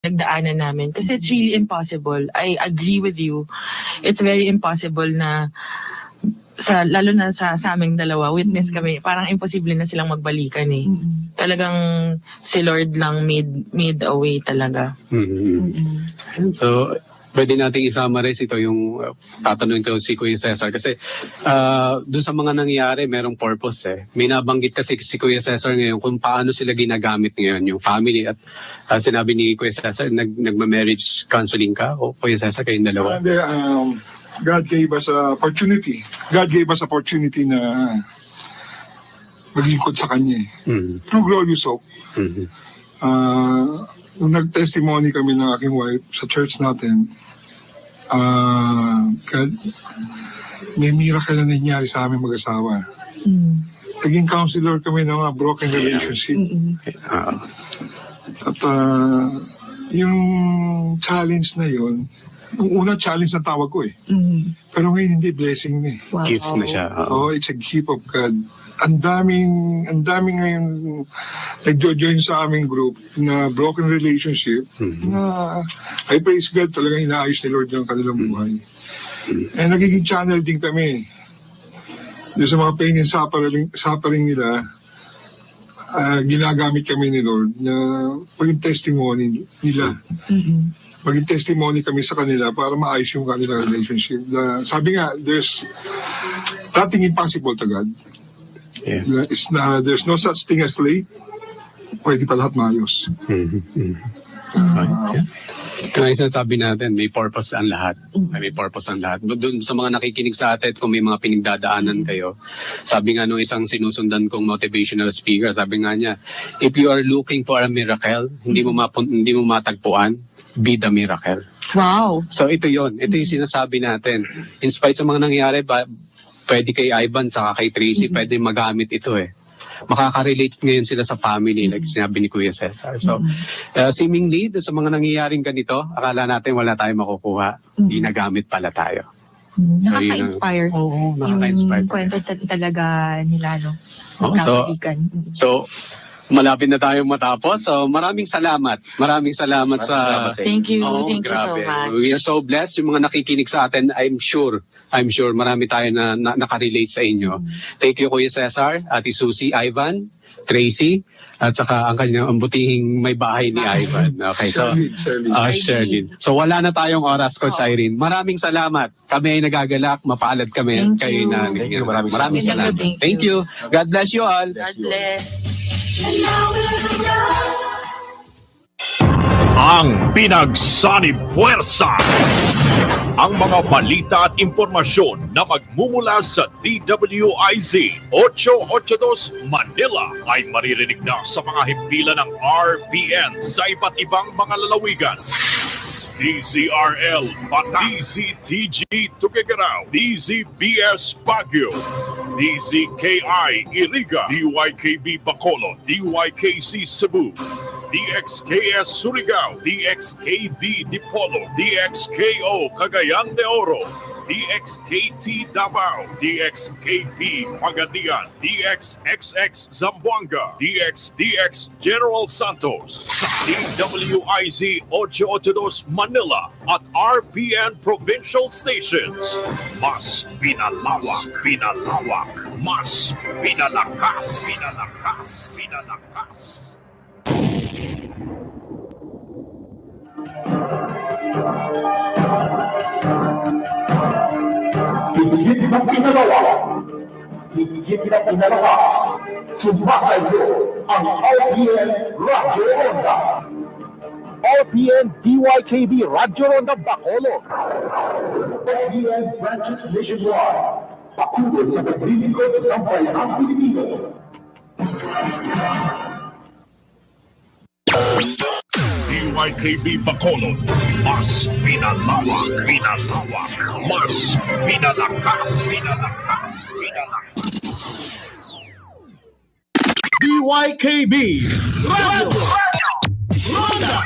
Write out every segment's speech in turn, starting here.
nagdaanan namin. Kasi it's really impossible. I agree with you. It's very impossible na lalo na sa aming dalawa, witness kami, parang imposible na silang magbalikan eh. Talagang si Lord lang made a way talaga. So, pwede nating i-summarize ito yung tatanungin ko si Kuya Cesar kasi doon sa mga nangyayari merong purpose eh. May nabanggit kasi si Kuya Cesar ngayon kung paano sila ginagamit ngayon yung family at sinabi ni Kuya Cesar nagma-marriage counseling ka o Kuya Cesar kayong dalawa? God gave us opportunity. God gave us opportunity na maglingkod sa Kanya eh. Through Glorious Hope. Nung nag-testimony kami ng aking wife sa church natin, may miracle na nangyari sa aming mag-asawa. Naging counselor kami ng mga broken relationship. At yung challenge na yun, yung una challenge na tawag ko eh. Pero ngayon hindi, blessing eh. Wow. Gift na siya. Oh, it's a gift of God. Ang daming ngayon nag-join sa aming group na broken relationship na I praise God, talagang inaayos ni Lord yung kanilang buhay. And nagiging channel din kami. Doon sa mga pain and suffering nila, ginagamit kami ni Lord na maging testimony nila. Maging testimony kami sa kanila para maayos yung kanilang relationship. Sabi nga, there's nothing impossible to God. Yes. There's no such thing as late. Pwede pa lahat maayos. Kaya sinasabi natin, may purpose ang lahat. May purpose ang lahat. Doon sa mga nakikinig sa atin, kung may mga pinagdadaanan kayo, sabi nga nung isang sinusundan kong motivational speaker, sabi nga niya, if you are looking for a miracle, hindi mo matagpuan, be the miracle. Wow. So ito yon, ito yung sinasabi natin. In spite sa mga nangyari, pwede kay Ivan, saka kay Tracy, pwede magamit ito eh. Makaka-relate ngayon sila sa family, like sinabi ni Kuya Cesar. So, seemingly, sa mga nangyayaring ganito, akala natin wala tayong makukuha. Ginagamit pala tayo. Nakaka-inspire. Oo, nakaka-inspire. Yung kwento talaga nila, no? So, malapit na tayong matapos. So, maraming salamat. Maraming salamat sa... Thank you. Thank you so much. We are so blessed. Yung mga nakikinig sa atin, I'm sure marami tayo na nakarelate sa inyo. Thank you, Kuya Cesar, Ate Susie, Ivan, Tracy, at saka ang kanyang ambutihing may bahay ni Ivan. Okay, so... Sherlyn. So, wala na tayong oras, Coach Irene. Maraming salamat. Kami ay nagagalak. Mapaalad kami. Kayo na. Maraming salamat. Thank you. God bless you all. God bless. Ang Pinagsani Puwersa. Ang mga balita at impormasyon na magmumula sa DWIZ 882 Manila ay maririnig na sa mga himpilan ng RPN sa iba't ibang mga lalawigan. DZRL Bataan, DZTG Tuguegarao, DZBS Baguio, DZKI Iriga, DYKB Bacolod, DYKC Cebu, DXKS Surigao, DXKD Dipolo, DXKO Cagayan de Oro, DXKT Davao, DXKP Pagadian, DXXX Zamboanga, DXDX General Santos, sa DWIZ 882 Manila at RPN Provincial Stations. Mas pinalawak, mas pinalakas. Higit na pinalawak, higit na pinalakas, sumasa iyo ang RPN Radyo Ronda. RPN DYKB Radyo Ronda Bacolod. RPN branches nationwide. Pakulod sa paglilingkod sa sambayanang Pilipino. DYKB Bacolod, mas pinalawak, mas pinalakas. DYKB Radio Ronda.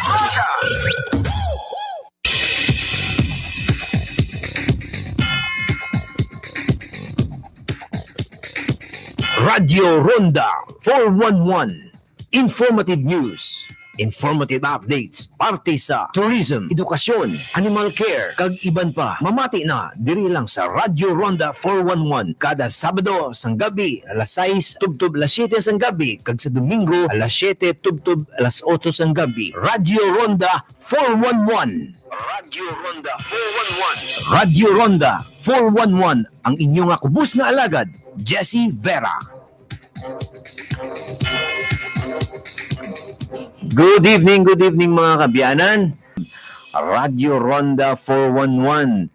Radio Ronda 411 Informative News. informative updates, parte sa tourism, edukasyon, animal care, kag iban pa. Mamati na diri lang sa Radyo Ronda 411 kada Sabado sang gabi alas 6 tubtob alas 7 sang gabi kag sa Domingo alas 7 tubtob alas 8 sang gabi. Radyo Ronda 411. Radyo Ronda 411. Radyo Ronda 411 ang inyong akubus nga alagad, Jesse Vera. Good evening mga kabiyanan. Radyo Ronda 411.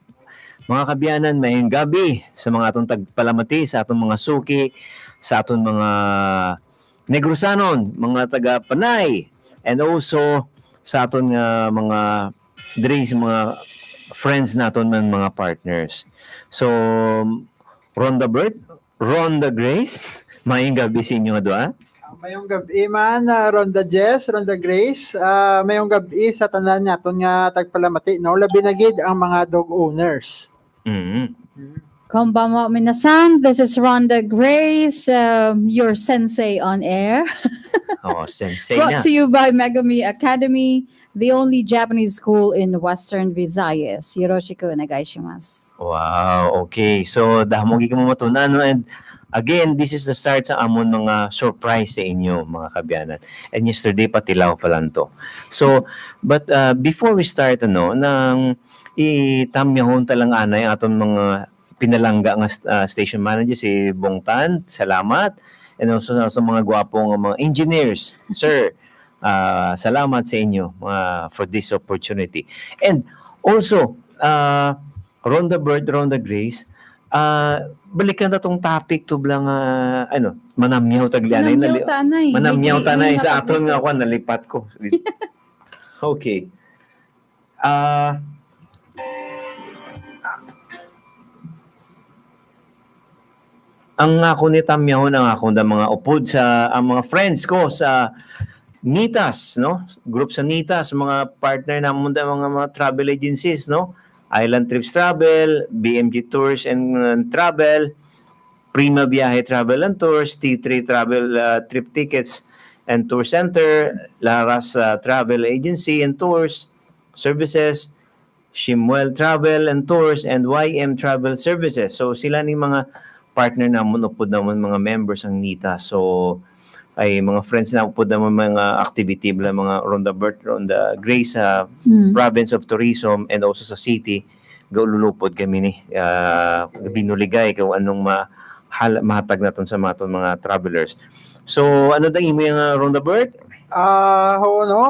Mga kabiyanan, mayong gabi sa mga atong tagpalamati, sa atong mga suki, sa atong mga Negrosanon, mga taga-Panay, and also sa atong mga drinks, mga friends naton man mga partners. So, Ronda Bert, Ronda Grace, mayong gabi sa inyo doa. Mayong gabi man, Ronda Jess, Ronda Grace, mayong gabi sa tanan naton nga tagpalamati, no? Labi na gid ang mga dog owners. Konbanwa minasan, this is Ronda Grace, your sensei on air. Oh, sensei Brought na. to you by Megami Academy, the only Japanese school in Western Visayas. Yoroshiku onegaishimasu. Wow, okay. So, dahil mo matunan, no? And again, this is the start sa amon mga surprise sa inyo, mga kabiyanan. And yesterday, patilaw pa lang to. So, but before we start, nang itamyahon talang anay aton mga pinalangga nga station manager, si Bong Tan, salamat. And also sa mga gwapong mga engineers. Sir, salamat sa inyo for this opportunity. And also, Ronda Bird, Ronda Grace, balikan na tong topic to blang manamyaw taglianay manamyaw tanay sa aton nga ako nalipat ko. Okay. Ang ako ni tamyahon ang ako da mga upod sa ang mga friends ko sa Nitas, no? Group sa Nitas, mga partner namon da mga travel agencies, no? Island Trips Travel, BMG Tours and Travel, Prima Biyahe Travel and Tours, T3 Travel Trip Tickets and Tour Center, Laras Travel Agency and Tours Services, Shimuel Travel and Tours, and YM Travel Services. So sila ni mga partner namon, upod namon mga members ang NITA. So ay mga friends na upod namon mga activity bla mga Ronda Bert, Ronda Grace sa province of Tourism and also sa city gaululupod kami ni binuligay kung anong mahatag naton sa mga travelers. So ano dang imo yung Ronda Bert?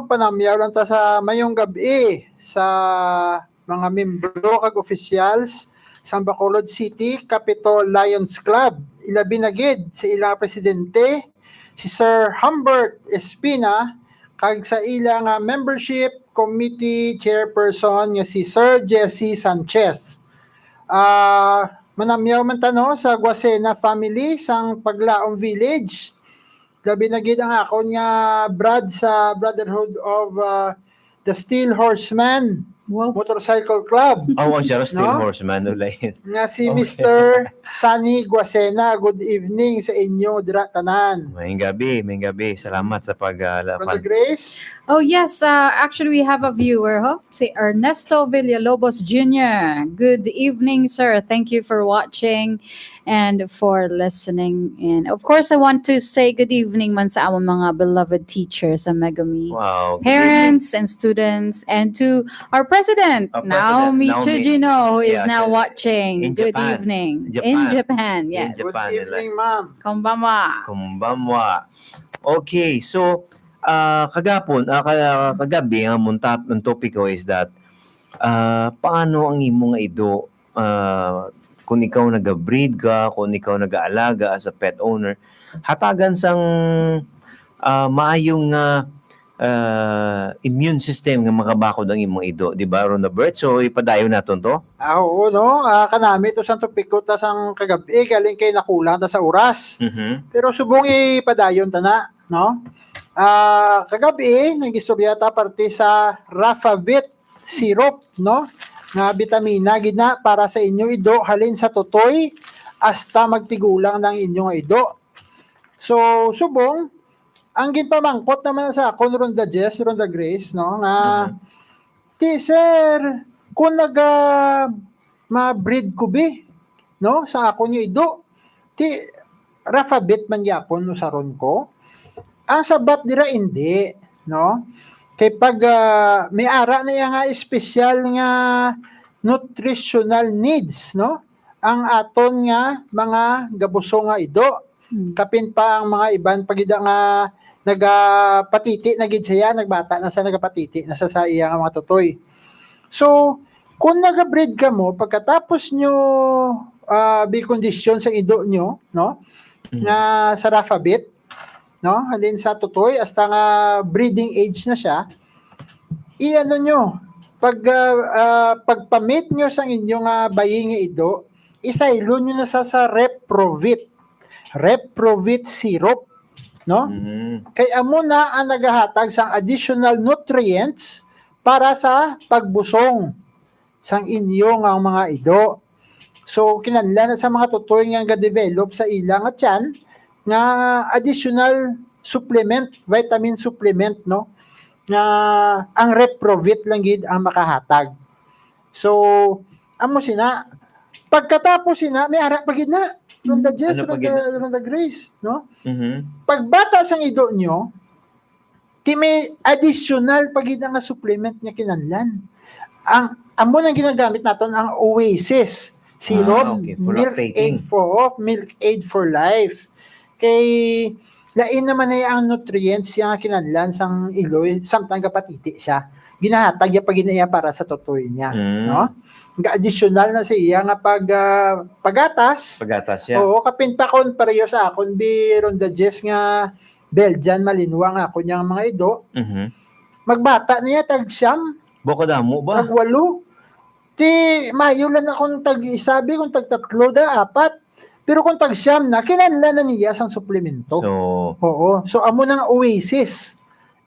Panamyaw lang ta sa mayong gabi sa mga membro kag officials sa Bacolod City Capitol Lions Club. Ilabi na gid sa ilang presidente si Sir Humbert Espina kag sa ilang membership committee chairperson nga si Sir Jesse Sanchez. Manamyaw man tano sa Guasena family sang Paglaong Village. Labi na gid ang akon nga brad sa Brotherhood of the Steel Horseman Motorcycle Club. Ang siya Steel Horseman ulay. Nga si Mr. Sunny Guasena. Good evening sa inyo dira tanan. Mayong gabi. Salamat sa Ronda Grace. Oh yes, actually we have a viewer, si Ernesto Villalobos Jr. Good evening, sir. Thank you for watching and for listening. And of course, I want to say good evening man sa among mga beloved teachers sa Megami. Wow. Parents and students, and to our president, Naomi Chujino, who is now watching. Good evening. In Japan, yes. Good evening, ma'am. Konbanwa. Okay, so kagabi ang muntat ng topiko is that paano ang imo nga ido kung ikaw naga-breed ka, kung ikaw nag-aalaga as a pet owner, hatagan sang maayong immune system nga makabakod ang imong ido, di ba, Ronda Bert? So ipadayon naton to. Oo, no. Kanami to sang topiko ta sang kagabi galing kay nakulang ta sa oras. Pero subong ipadayon ta na, no? Kagabi nagistorya ta parte sa Rafavit syrup, no? Nga bitamina gid na para sa inyo ido halin sa tutoy hasta magtigulang ng inyong ido. So subong ang ginpamangkot naman sa akon Ronda Jess, Ronda Grace, no, nga ti sir, kung ma-breed ko bi, no, sa ako niyo ido, ti Rafabit man yapon no saron ko. Ang sabat dira hindi, no? Kay pag may ara na nga espesyal nga nutritional needs, no? Ang aton nga mga gabuso nga ido. Kapin pa ang mga iban pagida nga nagapatiti na gid siya, nagbata na sa nagapatiti na sa iya nga mga tutoy. So, kung nagabreed ka mo, pagkatapos nyo be condition sa ido nyo, no? Na sa Rafabit, no? Halin sa tutoy, hasta nga breeding age na siya, i-ano nyo, pagpamit nyo sa inyong baying ido, isaylo nyo na sa Reprovit syrup, no? Kaya amo na ang nagahatag sang additional nutrients para sa pagbusong sang inyong ang mga ido. So kinahanglan na sa mga tutoy nga ga-develop sa ilang at yan nga additional supplement, vitamin supplement, no? Nga ang Reprovit lang gid ang makahatag. So amo sina pagkatapos sina may ara pagid na Ronda Jess, Ronda Grace, no? Pagbata sang ido nyo, ti may additional pagid nga supplement nga kinahanglan. Ang amo nang ginagamit naton ang Oasis Syrup, Milk Aid for Life. Kay lain naman ay ang nutrients nga kinahanglan sang iloy samtang kapatiti siya. Ginahatag ya pagid na para sa tutoy niya, no? Additional na siya nga pagatas siya. Oo, kapin pa kon pareho sa akon bi Ronda Jess nga Belgian malinwa nga ako niyang mga ido. Magbata niya tag siyam. Boko damo ba? Tag 8. Ti mayo lang akong tag isabi kung tag 3 da 4. Pero kung tag siyam na kinahanglan na niya sang suplemento. So, oo. So amo nang Oasis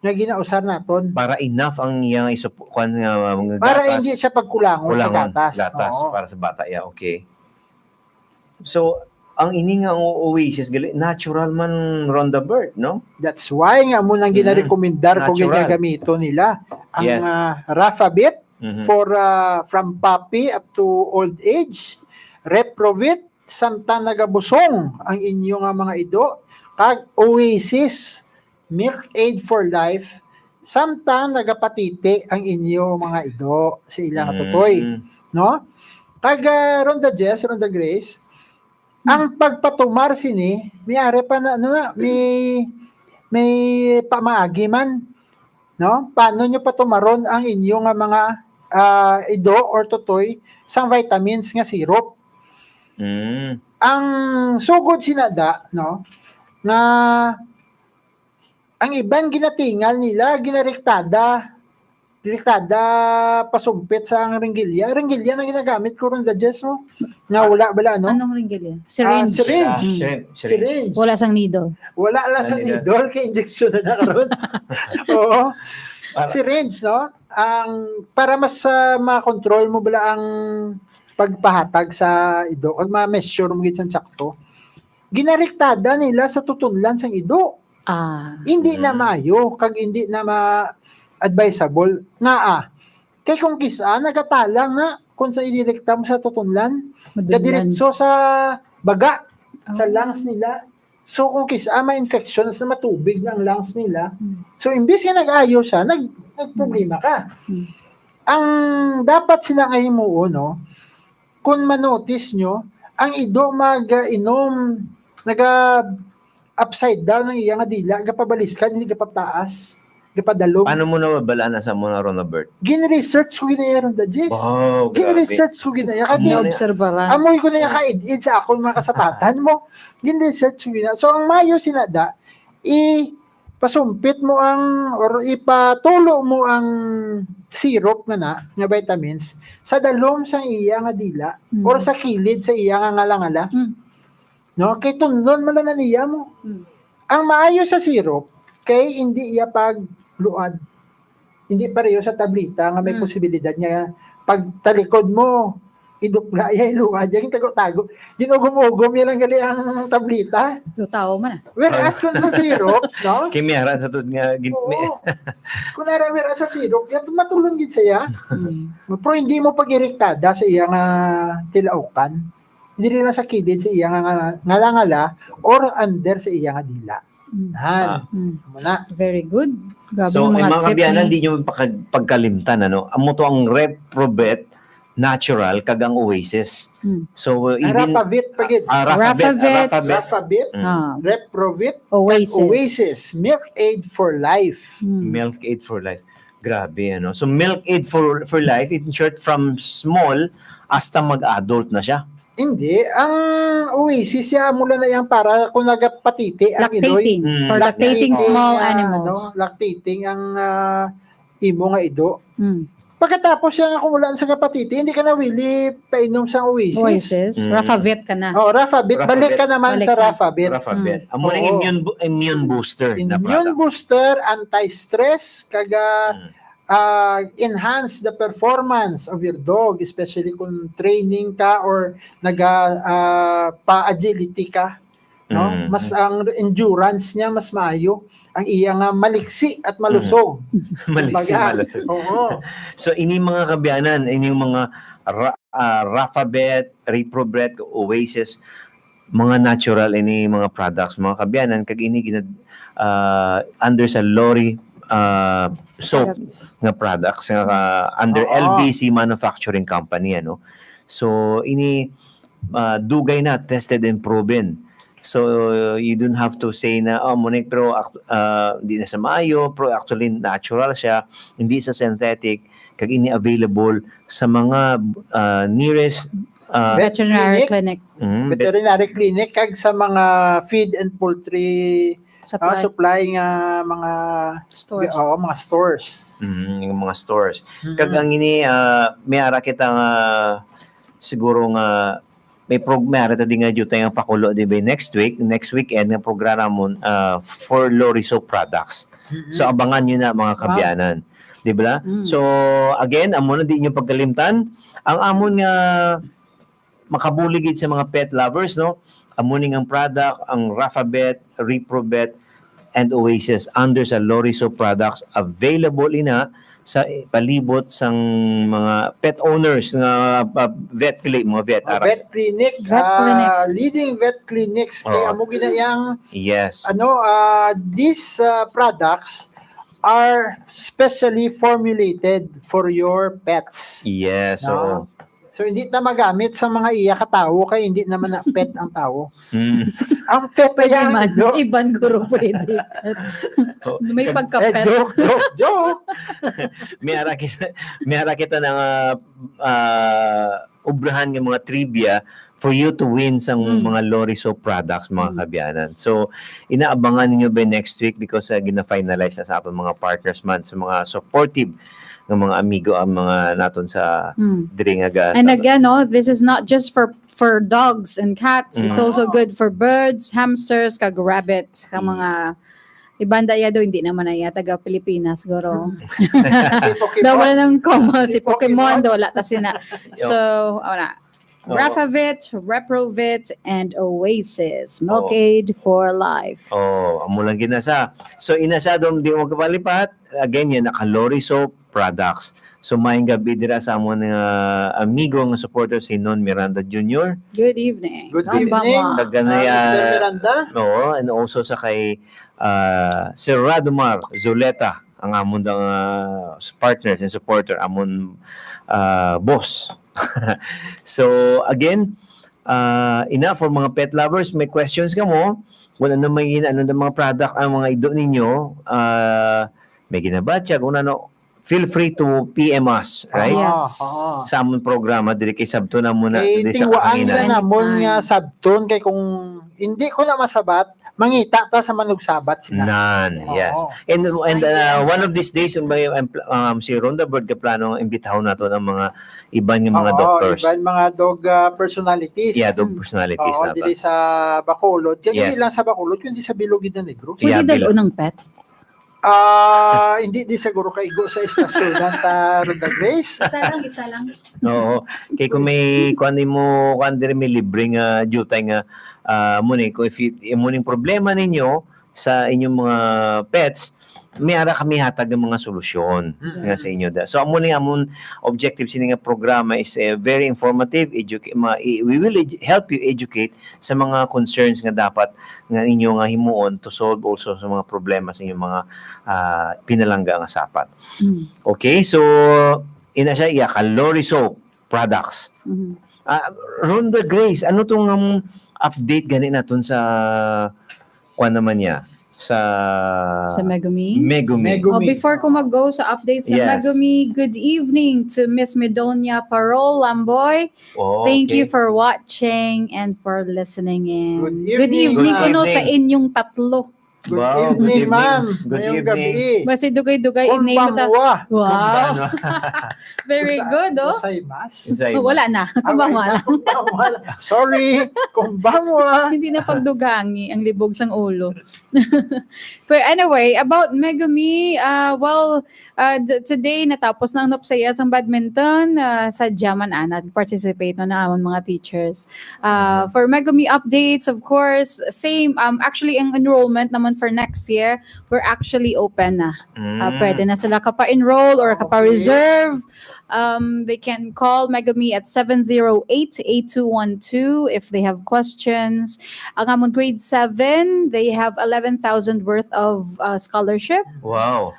nga ginausar naton para enough ang iyang isupukan nga mga gatas. Para hindi siya pagkulangon sa gatas. Para sa bata, yeah, okay. So, ang ini nga Oasis, natural man Ronda Bert, no? That's why nga mo nang ginarekomendar ko ginagamito nila. Ang Rafabit for from puppy up to old age, Reprovit, samtang nagabusong ang inyong mga ido, kag Oasis, Milk Aid for Life, samtang nagapatiti ang inyo mga ido sa ilang tutoy, no? Kag Ronda Jess, Ronda Grace, ang pagpatumar sini, may pa na may pamaagi man, no? Paano nyo patumaron ang inyong mga ido or tutoy sang vitamins nga syrup? Ang sugod sinada, no? Na ang iban ginatingal nila, direktada pasumpit sa ang ringgilya. Ringgilya na ginagamit ko Ronda Jess, no? Nga wala bala, no? Anong ringgilya? Syringe. Syringe. Wala sang needle. Wala lang sa needle, kay injection na nakaroon. Oo. Syringe, no? Ang para mas ma-control mo bala ang pagpahatag sa ido, kag ma-measure mo gid sa sakto. Ginariktada nila sa tutunlan sang ido. Hindi na maayo, kag hindi na ma-advisable nga kay kung kisa nagatalang na kung sa idirekta mo sa tutunlan, diretso sa baga, sa lungs nila. So kung kisa ma-infection sa matubig ng lungs nila, so imbis nga nag-ayo siya, nagproblema ka. Ang dapat sinangahimo, no, kung manotice nyo, ang ido mag-inom, upside down ng iyang dila, gapabaliskan, hindi gapataas, gapadalog. Paano mo na mabalaan sa mo na Ronda Bert? Gin-research ko ginaya Ronda Jess. Wow, Gin-research ko ginaya. Obserbaran. Amoy ko na yung kaid sa ako mga kasapatan mo. Gin-research ko ginaya. So, ang mayo sinada, ipasumpit mo or ipatulo mo ang syrup nga vitamins sa dalom sa iya nga dila or sa kilid sa iya nga ngala-ngala. No, kay tunlon man na niya mo. Ang maayo sa syrup kay hindi iya pagluad. Hindi pareho sa tablita nga may posibilidad nga pag talikod mo idupla ya iluwa dyan tago-tago ginugum-ugum yan lang gali ang tablita Tao man. whereas kung sa syrup no Kimera sa tud nga oo kung whereas sa syrup yan matulong gid siya pero hindi mo pagiriktada sa iya nga tilaukan hindi rin sa kidid sa iya nga ngala or under sa iya nga dila muna Very good. Grabe So, yung mga mga tip kabiyanan, ni- di nyo pagkalimtan, ano? Amo to ang reprobate natural kagang Oasis. So, Rapavit pagid Rapavit. Rapavit Ah, Reprovit Oasis. Oasis Milk Aid for Life Milk Aid for Life. Grabe, ano? So, Milk Aid for Life, in short, from small hasta mag-adult na siya. Hindi, ang Oasis siya mula na yan para kung nagapatiti ang Lactating. Mm. For lactating small ano, animals. lactating ang imo nga ido. Mm. Pagkatapos siya nga kumulaan sa kapatiti, hindi ka na willy painom sa Oasis. Oasis. Mm. Rapavit ka na. Oh, Rapavit. Rapavit. Balik ka naman Balik sa na. Rapavit. Rapavit. Amo na Oo. immune booster na Immune product. booster, anti-stress, kaga enhance the performance of your dog, especially kung training ka or pa-agility ka. No? Mas ang endurance niya mas maayo. Ang iya nga maliksi at malusog. Maliksi, Baga. malusog. Oo. So, ini mga kabiyanan, ini mga Rapavit, Reprobet, Oasis, mga natural, ini mga products, mga kabiyanan, kag ini under sa Lori soap nga products nga under Oo. LBC Manufacturing Company, ano. So, ini dugay na, tested and proven. So, you don't have to say na, Monique, pero hindi na sa mayo, pero actually natural siya, hindi sa synthetic, kag ini available sa mga nearest Veterinary clinic. Veterinary clinic kag sa mga feed and poultry supply nga mga Stores. mga stores. Yung mga stores. Kag ang ini may ara kita nga siguro nga may programa ta di nga jud tayong pakulo di ba next weekend nga programa mo for Loriso products. So abangan niyo na mga kabyanan. Di ba? So again, amo na di niyo pagkalimtan ang amon nga makabuligid sa mga pet lovers, no? Amuning ang product, ang Rapavit, Reprobet, and Oasis under sa Loriso products available ina sa palibot sang mga pet owners nga vet clinic, mga vet ara. Vet clinic, Vet clinic. Leading vet clinics kay amo ginayang Yes. these products are specially formulated for your pets. Yes. So, So hindi na magamit sa mga iya katao kay hindi naman na pet ang tao. Ang pet Pwede yan, man. no? Ibang guro pwede. May pagka-pet. Joke. may ara kita ng ubrahan ng mga trivia for you to win sa mga Loriso products, mga kabyanan. So, inaabangan niyo ba next week because gina-finalize na sa aton mga partners man, sa mga supportive ng mga amigo ang mga naton sa Dringaga. And again, this is not just for dogs and cats. It's also good for birds, hamsters, kag rabbits, kag mga ibanda ya do hindi naman na taga Pilipinas guro. Wala nang common si Pokemon do wala ta sina. So, Rapavit, Reprovit, and Oasis. Milk Aid for Life. Amo lang ginasa. So, inasa doon, di mo kapalipat. Again, yan, naka-Loriso products. So, maayong gabi dira sa amon nga amigo nga supporter si Non Miranda Jr. Good evening. Good evening. Kaganaya, Mr. Miranda. and also sa kay Sir Radomar Zuleta, ang amon dang partners and supporter, amon boss. So, again, for mga pet lovers, may questions ka mo, wala na may mga product ang mga ido ninyo, may ginabatsyag, feel free to PM us, right? Yes. Sa amon programa, dili kay sabto na muna Kay sa tingwaan kahanginan. na namon nga sabton kay kung hindi ko na masabat, mangita ta sa manugsabat sila. None, yes. And one of these days, si Ronda Bird ka plano imbitahon nato ng mga iban ng mga doctors. Iban mga dog personalities. Yeah, dog personalities Oo, nato. dili sa Bacolod. Kaya Yes. hindi lang sa Bacolod, kundi sa Bilogid na Negro. Pwede Yeah, dalo ng pet? Hindi di siguro kaigo sa istasyon ta Ronda Grace. Isa lang. Oo. Kay kung may mo may libreng jutay nga muni kung if muning problema ninyo sa inyong mga pets, may ara kami hatag ng mga solusyon nga sa inyo da. So amon objective sini nga programa is very informative, we will help you educate sa mga concerns nga dapat nga inyo nga himuon to solve also sa mga problema sa inyong mga pinalangga nga sapat. Okay, so ina siya calorie soap products. Ronda Grace, ano tong update gani naton sa kuan naman niya? Sa Megumi? Megumi. Before ko mag-go sa updates sa Megumi, good evening to Miss Medonia Parol Lamboy. Thank you for watching and for listening in. Good evening kuno sa inyong tatlo. Good evening, ma'am. Good evening. Basi dugay-dugay inay ta. Wow. Very good, oh. Wala na. Kumbangwa. Sorry. Kumbangwa. Hindi na pagdugangi ang libog sang ulo. But anyway, about Megumi, today natapos na ang nopsaya sa badminton sa Jaman nag-participate na amon mga teachers. For Megumi updates, of course, same. Actually, ang enrollment naman for next year, we're actually open na. Pwede na sila kapa-enroll or kapa-reserve. They can call Megumi at 708-8212 if they have questions. Ang among grade 7, they have 11,000 worth of scholarship. Wow.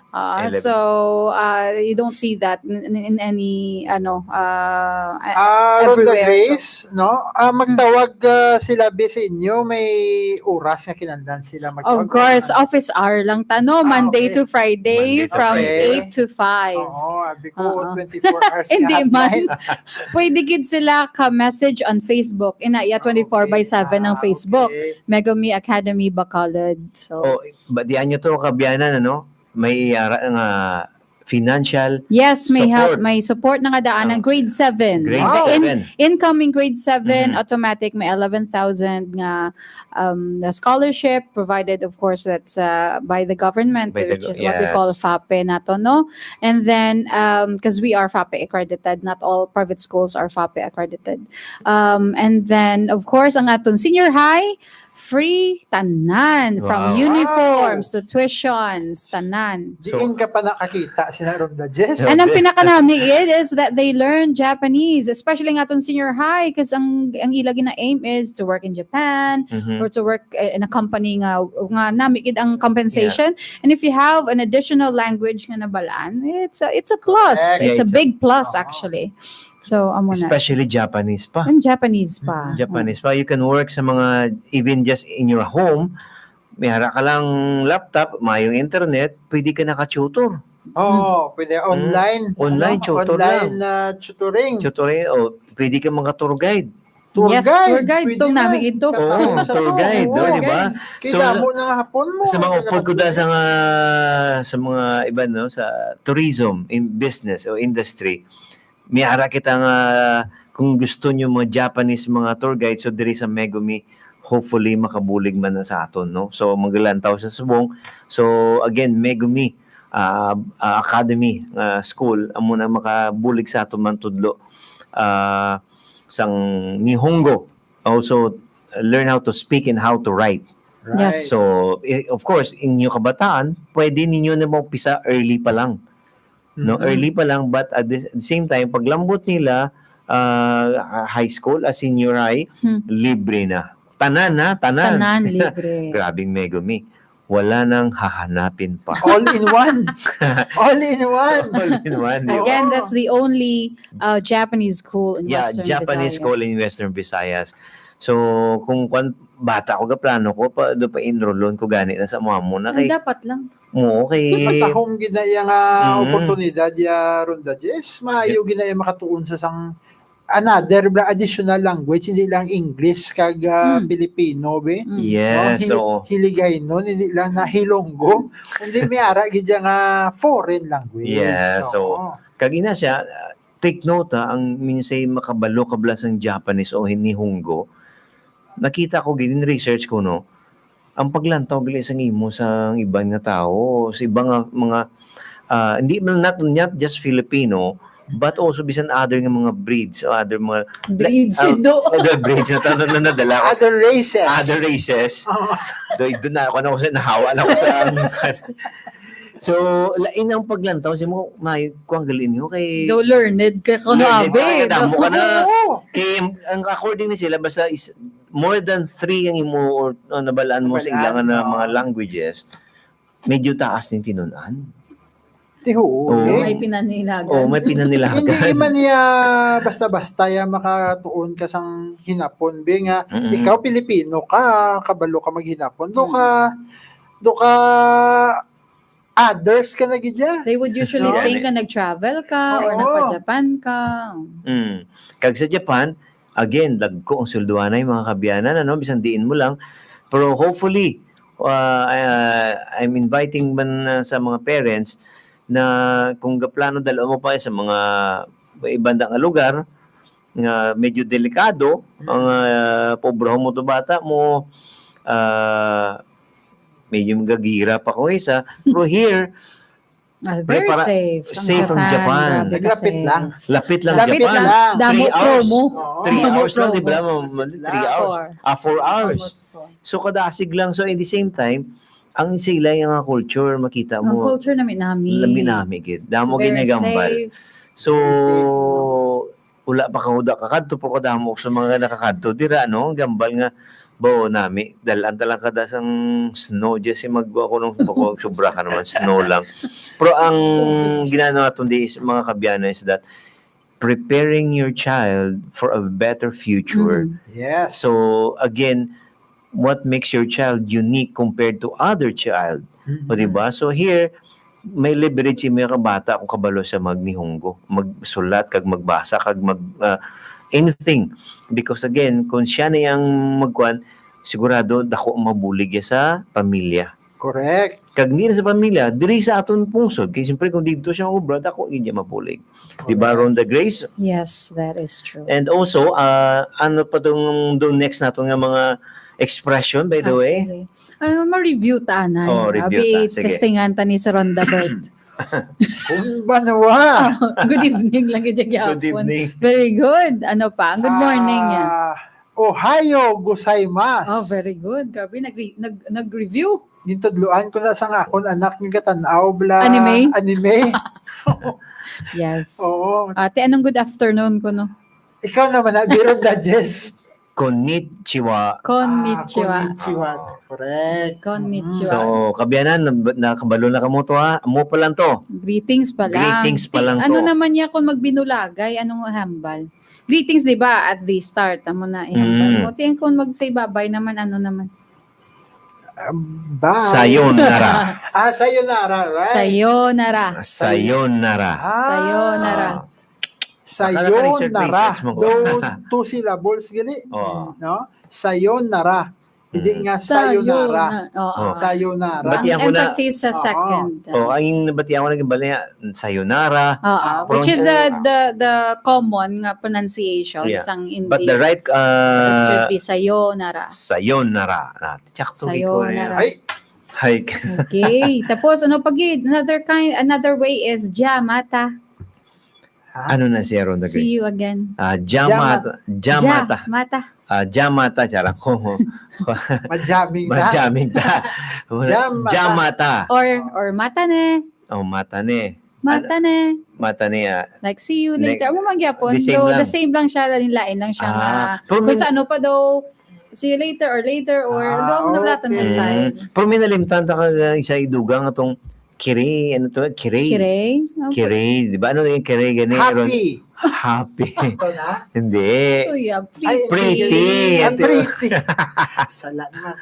So you don't see that in any Ronda Grace, no? Magtawag sila sa inyo, may oras na kinandan sila magtawag. Of course, office hour lang tano, Monday to Friday from 8 to 5. Abi ko 24 hours. Hindi man. Pwede gid sila ka-message on Facebook. Inaya 24/7 ng Facebook. Megumi Academy Bacolod. So, diyan nyo to kabiyanan, ano? May financial yes, may support. help, may support na kadaan ng grade 7. Incoming grade 7 automatic may 11,000 nga scholarship provided, of course, that's by the government, which is what we call FAPE nato, no? And then because we are FAPE accredited, not all private schools are FAPE accredited. And then of course ang aton senior high free tanan from uniforms to tuitions tanan. Diin ka pa nakakita sila Ronda Jess. And ang pinakanami is that they learn Japanese, especially nga itong senior high, because ang ilagi na aim is to work in Japan or to work in a company nga namikid ang compensation. And if you have an additional language nga nabalaan, it's a plus. It's a big plus actually. So, especially Japanese pa. And Japanese pa. Japanese pa. You can work sa mga, even just in your home, may hara ka lang laptop, mayong internet, pwede ka naka-tutor. Pwede online. Online tutor online lang. Tutoring. Tutoring, pwede ka mga tour guide. Tour guide. Itong namin ito. Tour guide, di ba? Kita mo na hapon mo. Sa mga upod ko sa mga iba, no, sa tourism, in business o industry, may ara kita nga kung gusto nyo mga Japanese mga tour guide, so diri sa Megumi, hopefully makabulig man na sa aton, no? So maglantaw sa subong. So again, Megumi Academy school amo na makabulig sa aton man tudlo sang Nihongo, also learn how to speak and how to write. Yes. So of course, inyo kabataan, pwede ninyo na maupisa early pa lang. No, early pa lang, but at the same time paglambot nila high school, senior high, libre na. Tanan libre. Grabing Megumi. Wala nang hahanapin pa. All in one. All in one. All in one. Again, that's the only Japanese school in Western Japanese Visayas. school in Western Visayas. So, kung bata ko plano ko pa do pa enrollon ko gani na sa mo na kay dapat lang. Mo kay matahong ginaya nga oportunidad ya Ronda Jess, maayo ginaya makatuon sa sang another additional language, hindi lang English kag Filipino be. Yes, so hiligay no, hindi lang na Hilonggo, hindi may ara gid nga foreign language. Yeah, so kag ina siya take note ang minsay makabalo kablas ang Japanese o Nihongo. Nakita ko gid in research ko, no, ang paglantaw gali sa imo sa ibang nga tao, sa ibang mga hindi man not just Filipino, but also bisan other nga mga breeds o other mga Breeds, other breeds na tanong na nadala ko. Other races. Other races. Doon na ako nahawa na ako sa So, lain ang paglantaw si mo may kuang galin niyo kay Go learned ka ko na abe. Damo ka na. Kay ang according ni sila basta is more than 3 ang imo or nabalaan mo sa ilang na mga languages, medyo taas ning tinunan. May pinanilagan. May pinanilagan. Hindi man niya basta-basta ya makatuon ka sang hinapon. Be nga, ikaw Pilipino ka, kabalo ka maghinapon. Do ka others ka na gidya. They would usually think na nag-travel ka or nagpa-Japan ka. Kag sa Japan, again, dagko ang sulduan ay mga kabiyanan, bisan diin mo lang. Pero hopefully, I'm inviting man sa mga parents na kung plano dala mo pa sa mga ibandang lugar nga medyo delikado, ang pobraho mo to bata mo, medyo magagira pa ko isa. Pero here, very safe. Safe ang Japan. Lapit lang. Lapit lang Lapit Japan. lang. Damo promo. 3 hours lang, di ba? 3 hours. 4 hours. So, kadasig lang. So, in the same time, ang sila yung culture, makita mo. Ang culture namin. Namin, gid. Damo ginagambal. So, wala pa kahuda kakadto po kadamo sa mga nakakadto. Dira, gambal nga. Bao nami, dalan talang kada sang snow just magwa ko nung bako sobra ka naman snow lang. Pero ang ginano natin di mga kabiyano is that preparing your child for a better future. Yes. So again, what makes your child unique compared to other child? O diba? So here, may leverage yung mga kabata kung kabalo sa magnihunggo, magsulat, kag magbasa, kag anything. Because again, kung siya na yung magkuhan, sigurado dako mabulig sa pamilya. Correct. Kag hindi na sa pamilya, diri sa aton pungsod. Kaya siyempre kung dito siya ubra, dako hindi mabulig. Diba, Ronda Grace? Yes, that is true. And also, ano pa itong next na itong mga expression, by the way? Ma-review ta na. Review ta. Sige. Testingan ta ni sa Ronda Bird. Good evening lang gid gyapon. Good evening. Very good. Ano pa? Good morning yan. Ohio gozaimasu. Oh, very good. Grabe nag-review. Gintudluan ko na sa akon anak ng katanaw bla anime. Yes. Oo. Ate, anong good afternoon ko no? Ikaw naman na Biro Jess. Konnichiwa. Konnichiwa. Correct. Konnichiwa. So, kabiyanan, nakabalo na ka mo to ha? Mo pa lang to. Greetings pa lang. Greetings pa lang to. Ano naman niya kung magbinulagay? Anong hambal? Greetings, di ba? At the start, amo na ihambal mo. Tingin kung mag-say bye-bye naman, ano naman? Bye. Sayonara. Sayonara, right? Sayonara. Sayonara. Sayonara. Sayonara. Though 2 syllables gali. No? Sayonara. Hindi nga sayonara. Sayonara. Ang emphasis sa second. Ang nabatiyan ko naging balaya, sayonara. Which is the common pronunciation sang English. But the right it should be sayonara. Sayonara. Sayonara. Hi. Okay. Tapos ano pag another way is jamata. Ano na siya ron? See you again. Jamata. Mata. Jamata, charang ko. Majaming ta. Jamata. Or mata ne. Mata ne. Mata ne. Mata ne. Like, see you later. Magyapon. The same lang siya. Lain lang siya nga. Kung sa ano pa daw, see you later or daw mo nablatan na style. Pero may nalimtan ta ka isa idugang atong kire, ano to? Kire. Kire. Di ba? Ano yung kire? Happy. Happy. Hindi. Pretty. Salat na.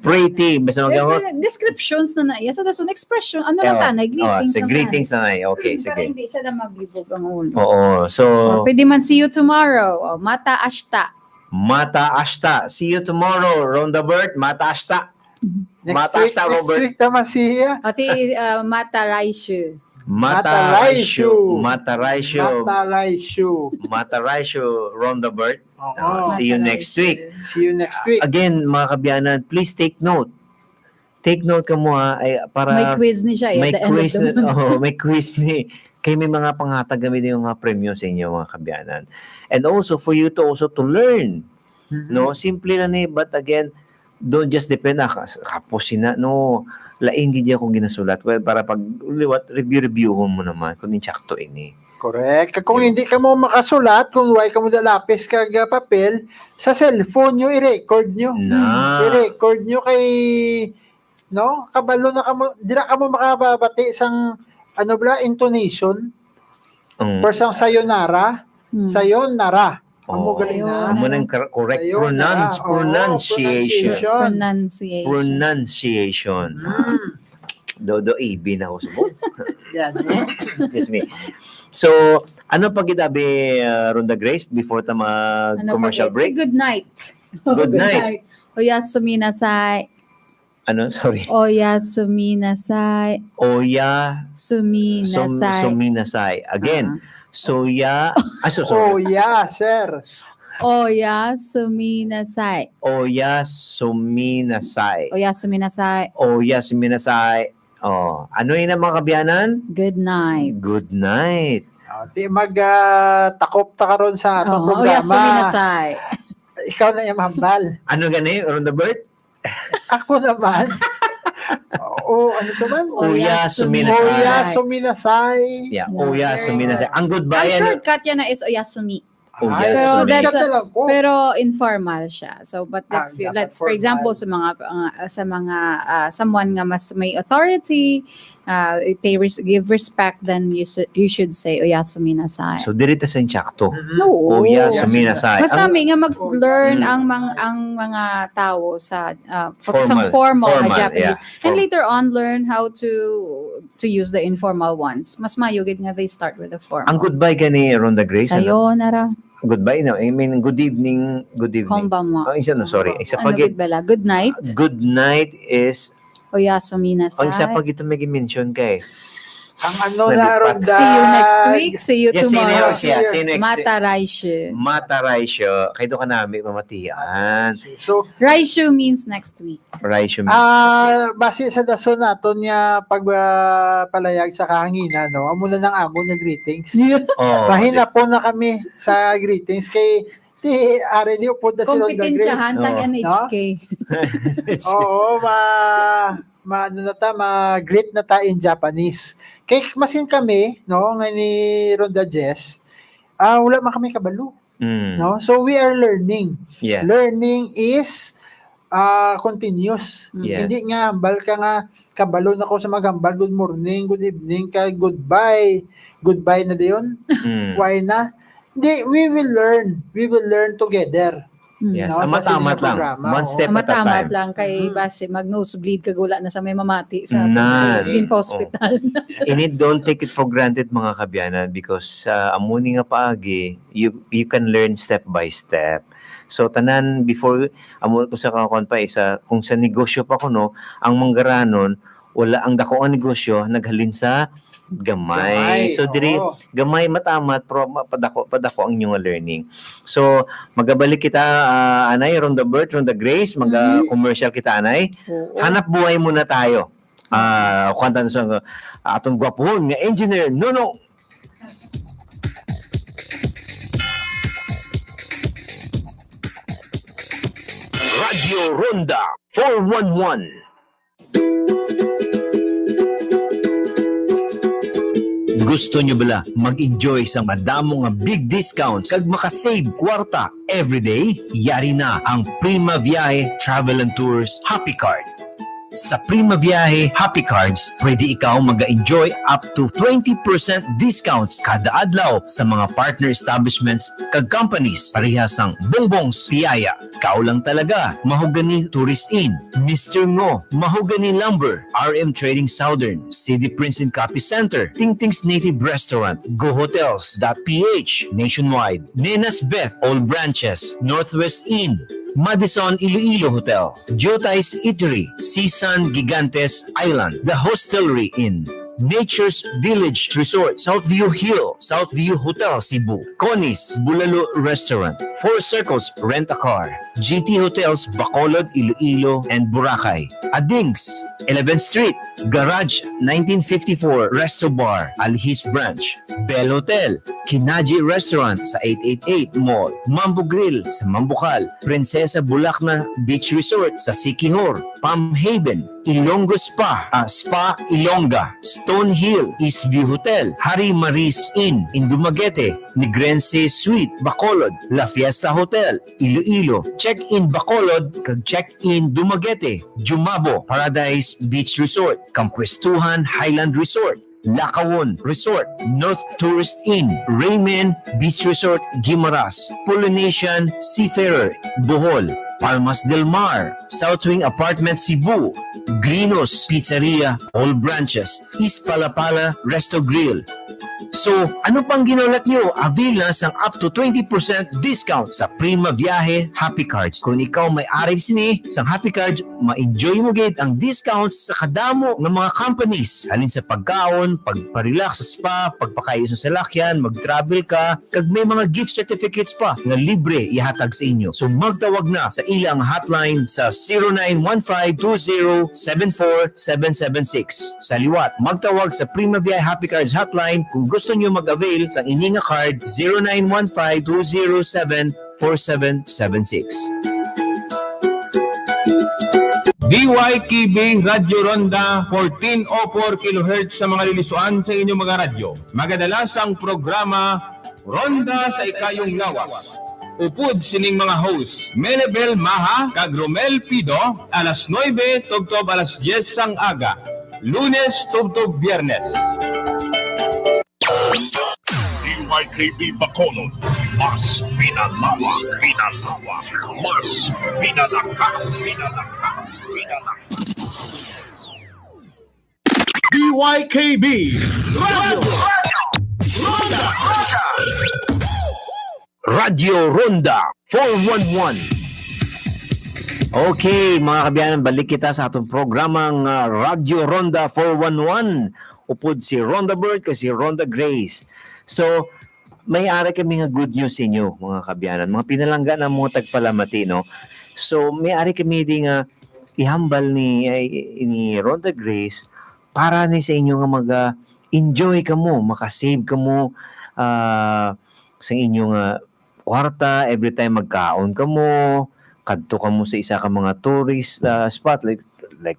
Pretty. Basta descriptions na naiya. So, that's an expression. Ano lang tanay? Greetings. Greetings na naiya. Okay, sige. Para hindi siya na maglibog ang ulo. Oo. So, pwede man see you tomorrow. Mata ashta. Mata ashta. See you tomorrow. Ronda Bird. Mata ashta. Next week naman siya. Ati, mata raishu. Mataraishu. Mataraishu, Rhonda Burt. Oo. See you next week. See you next week. Again, mga kabiyanan, please take note. Take note ka mo ha, ay para May quiz ni siya may at the end quiz of the month. may quiz ni kay may mga pangatag kami yung mga premyo sa inyo mga kabiyanan. And also for you to learn. No, simple lang but again, don't just depend kapos sina no lain gid ako ginasulat well para pag review mo naman kung insakto ini. Correct. Kung hindi ka mo makasulat, kung why ka mo lapis kag papel, sa cellphone nyo i-record nyo. I-record nyo kay no, kabalo na kamo, di na kamo makababati sang intonation. For sang sayonara, sayonara. Amo galing na. Amo nang correct pronunciation. Dodo AB na ako subok. Yan. Excuse me. So, ano pa gitabi Rhonda Grace before ta mag-commercial break? Good night. Good night. Oyasumi nasai. Ano? Sorry. Oyasumi nasai. Oyasumi nasai. Again. Sorry. Oya, sir. Oyasumi nasai. Oyasumi nasai. Oh, ano yun ang mga kabiyanan? Good night. Good night. Di takop ta karon sa atong programa. Oyasumi nasai. Ikaw na yung hambal. Ano gani? Rhonda Burt? Ako naman. Ano to man? Oyasumi nasai. Yeah, oyasumi nasai. Ang goodbye. Ang shortcut yan na is oyasumi. Pero pero informal siya. So but let's for example sa mga someone nga mas may authority, give respect, then you should say oyasumi nasai. So dirita sa insakto. No. Oyasumi nasai. Mas nami nga mag-learn ang mga tao sa formal Japanese, and later on learn how to use the informal ones. Mas mayugid nga they start with the formal. Ang goodbye gani Rhonda Grace. Sayonara. Goodbye, no? I mean, good evening. Konbanwa. Isa pag good night. Good night is oyasumi nasai. Isa pag ito may mention kay. Ang Rhonda. See you next week. See you tomorrow. Mataraishu. Kaya doon ka namin mamatiyan. So, Raishu means next week. Raishu means base sa dason naton niya pagpalayag sa kahanginan, no? Amo na ng amo na greetings. Mahina po na kami sa greetings kay ari niyo po da si Rhonda Grace. Kompetensyahan tag NHK. Oo, ma-greet na ta in Japanese. Kay masin kami, no, nga ni Rhonda Jess, wala man kami kabalo. No? So we are learning. Yeah. Learning is continuous. Hindi nga hambal ka nga kabalo na ko sa maghambal, good morning, good evening, kay goodbye. Goodbye na diyon. Why na? Hindi, we will learn together. Yes, matamat lang. One step at a time. Matamat lang kay base mag-nosebleed kagula na sa may mamati sa hospital. And don't take it for granted mga kabyanan because amuni nga paagi, you can learn step by step. So tanan before amo ko sa kakon pa isa kung sa negosyo pa ko no, ang manggaranon wala ang dako ang negosyo naghalin sa gamay. So diri gamay matamat pero padako ang inyong learning. So magabalik kita anay Rhonda Burt, Rhonda Grace, commercial kita anay. Hanap buhay muna tayo. Kwanta sa atong gwapon nga engineer. No. Radio Ronda 411. Gusto nyo bala mag-enjoy sa madamo nga big discounts kag makasave kwarta everyday? Yari na ang Prima Viaje Travel and Tours Happy Card. Sa Prima Viaje Happy Cards, pwede ikaw mag-enjoy up to 20% discounts kada adlaw sa mga partner establishments kag companies parehas ang Bongbong's Piyaya, Kaulang Talaga, Mahogany Tourist Inn, Mr. Ngo, Mahogany Lumber, RM Trading Southern, CD Prince and Copy Center, Tingting's Native Restaurant, Go Hotels.ph, Nationwide, Nena's Beth, All Branches, Northwest Inn, Madison Iloilo Hotel, Jotai's Eatery, Sisan Gigantes Island, The Hostelry Inn, Nature's Village Resort, Southview Hill, Southview Hotel Cebu, Connie's Bulalo Restaurant, Four Circles Rent a Car, GT Hotels Bacolod, Iloilo, and Boracay, Adings, 11th Street, Garage 1954 Resto Bar, Alhis Branch, Bell Hotel, Kinaji Restaurant sa 888 Mall, Mambo Grill sa Mambucal, Prinsesa Bulacna Beach Resort sa Siquijor, Palm Haven, Ilonggo Spa Ilongga, Stone Hill Eastview Hotel, Hari Maris Inn in Dumaguete, Negrense Suite Bacolod, La Fiesta Hotel Iloilo, Check-in Bacolod kag Check-in Dumaguete, Jumabo Paradise Beach Resort, Kampuestuhan Highland Resort, Lakawon Resort, North Tourist Inn, Raymond Beach Resort Guimaras, Polynesian Seafarer Bohol, Palmas del Mar, Southwing Apartment Cebu, Grinos Pizzeria, All Branches, East Palapala Resto Grill. So, ano pang ginulat nyo? Avail na sang up to 20% discount sa Prima Viaje Happy Cards. Kung ikaw may-ari sini sang Happy Cards, ma-enjoy mo gid ang discounts sa kadamo ng mga companies. Halin sa pagkaon, pagparelax sa spa, pagpakayo sa salakyan, mag-travel ka, kag may mga gift certificates pa na libre ihatag sa inyo. So, magtawag na sa ilang hotline sa 0915-2074-776. Sa liwat, magtawag sa Prima Viaje Happy Cards hotline kung gusto nyo mag-avail sa inyong card 0915-207-4776. DYKB Radio Ronda 1404 kHz sa mga lilisuan sa inyong mga radyo. Magadalas ang programa Ronda sa Ikayong Lawas. Upod sining mga host Menebel Maha kag Romel Pido, alas 9 tubtob alas 10 sang aga. Lunes tubtob Biyernes. DYKB Bacolod, mas pinalawak, mas pinalakas. DYKB Radio Ronda 411. Okay, mga kabiyanan, balik kita sa atong programang Radio Ronda 411. Upod si Ronda Bird kasi Ronda Grace. So, may-ari kami nga good news sa inyo, mga kabiyanan. Mga pinalangga na mga tagpalamati, no? So, may-ari kami din nga ihambal ni Ronda Grace para ni sa inyo nga mag-enjoy ka mo, makasave ka mo sa inyong kwarta, every time magkaon ka mo, kadto ka mo sa isa ka mga tourist spot, like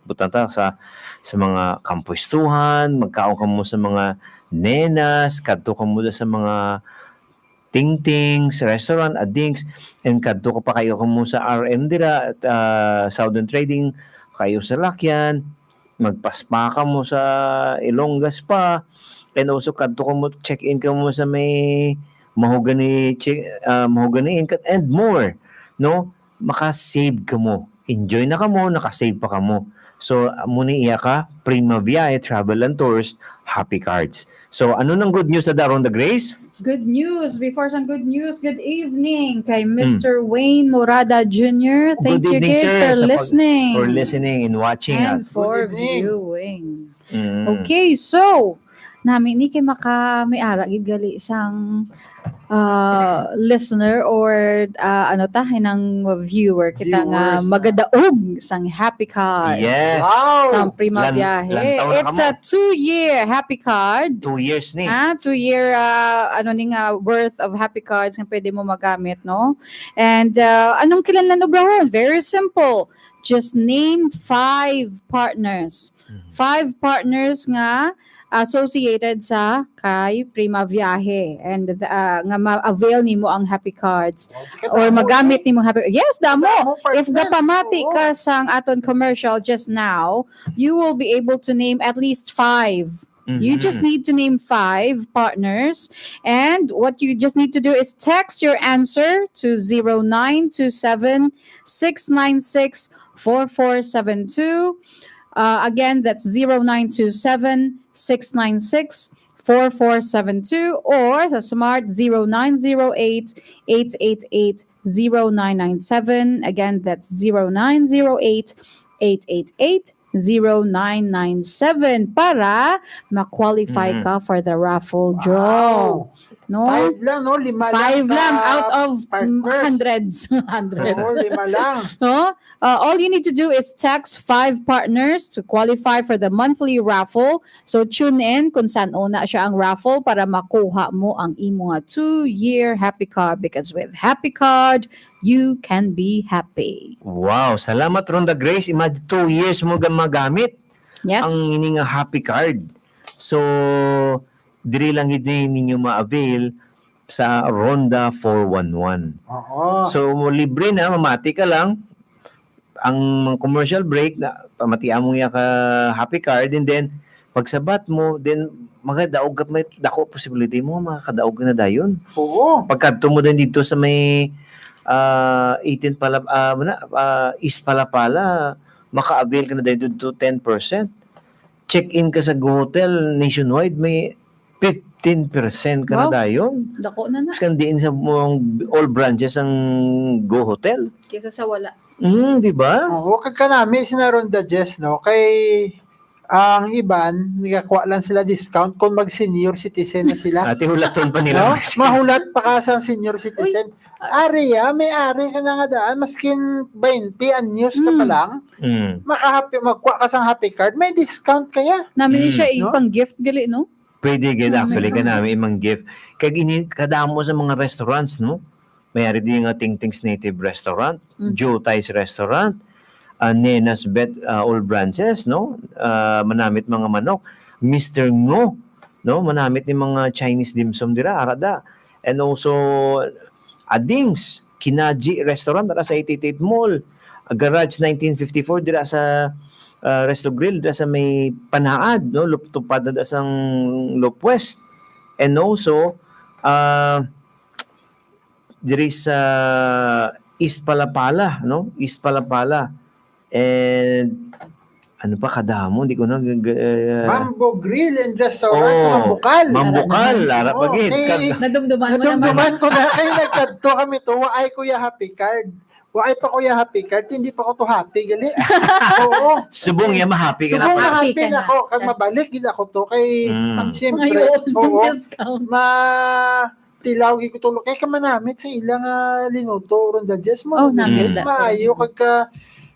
butanta sa mga kampuestuhan, magkaon ka mo sa mga nenas, kadto ka mo sa mga ting-tings, restaurant, adings, and kadto ka pa kayo ka mo sa RM dira, Southern Trading, kayo sa Lakyan, magpaspa ka mo sa Ilongga Spa, and also kadto ka mo, check-in ka mo sa may mahogany inn, and more, no? Makasave ka mo. Enjoy na ka mo, nakasave pa ka mo. So, muna iya ka, Prima Viaje Travel and Tours, Happy Cards. So, ano nang good news sa Ronda Grace? Good news. Before some good news, good evening kay Mr. Wayne Morada Jr. Thank you again for listening. For listening and watching and us. for viewing. Okay, so, namin ni kay may ara gid gali isang listener or ng viewer kita nga magadaog sang Happy Card. Yes. Wow. Sang Prima Viaje. It's a 2-year Happy Card. 2 years ni. 2-year worth of Happy Cards nga pwede mo magamit, no? And anong kilanlan obrahon? Very simple. Just name 5 partners. 5 partners nga associated sa kay Prima Viaje and nga ma-avail nimo ang Happy Cards or magamit nimo Happy. Yes, damo. If gapamati ka sang aton commercial just now, you will be able to name at least 5. You just need to name 5 partners, and what you just need to do is text your answer to 0927 696 4472. Again, that's 0927 696 4472 or sa smart 0908 888 0997. Again, that's 0908 888 0997 para ma-qualify ka for the raffle draw. No? 5 lang, no? 5 5 lang out of partners. hundreds. Hundreds. Oo, 5 lang. No? All you need to do is text 5 partners to qualify for the monthly raffle. So tune in kung saan una siya ang raffle para makuha mo ang imo 2-year Happy Card, because with Happy Card, you can be happy. Wow, salamat Ronda Grace. Imagine 2 years mo magamit Yes. ang ining Happy Card. So, diri lang hindi ninyo ma-avail sa Ronda 411. Oo. So, libre na, mamati ka lang. Ang commercial break, na pamatian mo yung Happy Card, and then, pagsabat mo, then, magadaog ka, may dako possibility mo, makakadaog ka na dayon. Oo. Pagkadto mo din dito sa may 18 pala, East Palapala, maka-avail ka na dito to 10%. Check-in ka sa Go Hotel nationwide, may 15% ka na Wow. dayon. Dako na na. Mas kan diin sa all branches ang Go Hotel. Kesa sa wala. Di ba? Oo, kagkanami sinaron da Jess, no? Kay ang iban, nagakuha lang sila discount kung mag-senior citizen na sila. Ate hulaton pa No? nila. Mahulat pa ka sa senior citizen. Ari may ari ka na nga daan, maskin 20 anyos ka pa lang, magkuha ka sang Happy Card, may discount kaya. Namin siya no? ipang-gift gali, no? Pwede gid actually ka namin imang gift. Kaya kadamo sa mga restaurants, no? Mayari din nga Ting Ting's Native Restaurant, Joe Thai's Restaurant, Nena's Bet, all branches, no? Manamit mga manok. Mr. Ngo, no? Manamit ni mga Chinese dim sum dira, arada. And also, Adings, Kinaji Restaurant, dira sa 88 Mall. Garage 1954, dira sa Resto Grill, dira sa may Panaad, no? Tupad na sa Lopwest. And also, diri sa East Palapala, no? East Palapala. And ano pa kadamo, hindi ko na Mambo Grill and Restaurant sa Mambukal. Mambukal, lara pagit. Nadumduman mo naman. Nadumduman ko na kayo nagkadto kami to, waay kuya Happy Card. Waay pa kuya Happy Card, hindi pa ko to happy gali. Oo. Subong ya mahappy ka Subong na. na happy na ako kag mabalik gid ako to kay siyempre. Ngayon, Oo. discount. Tilaw gi ko tulo kay kamanamit sa ilang linuto ron da Jess mo. Oh, namit da. Maayo kag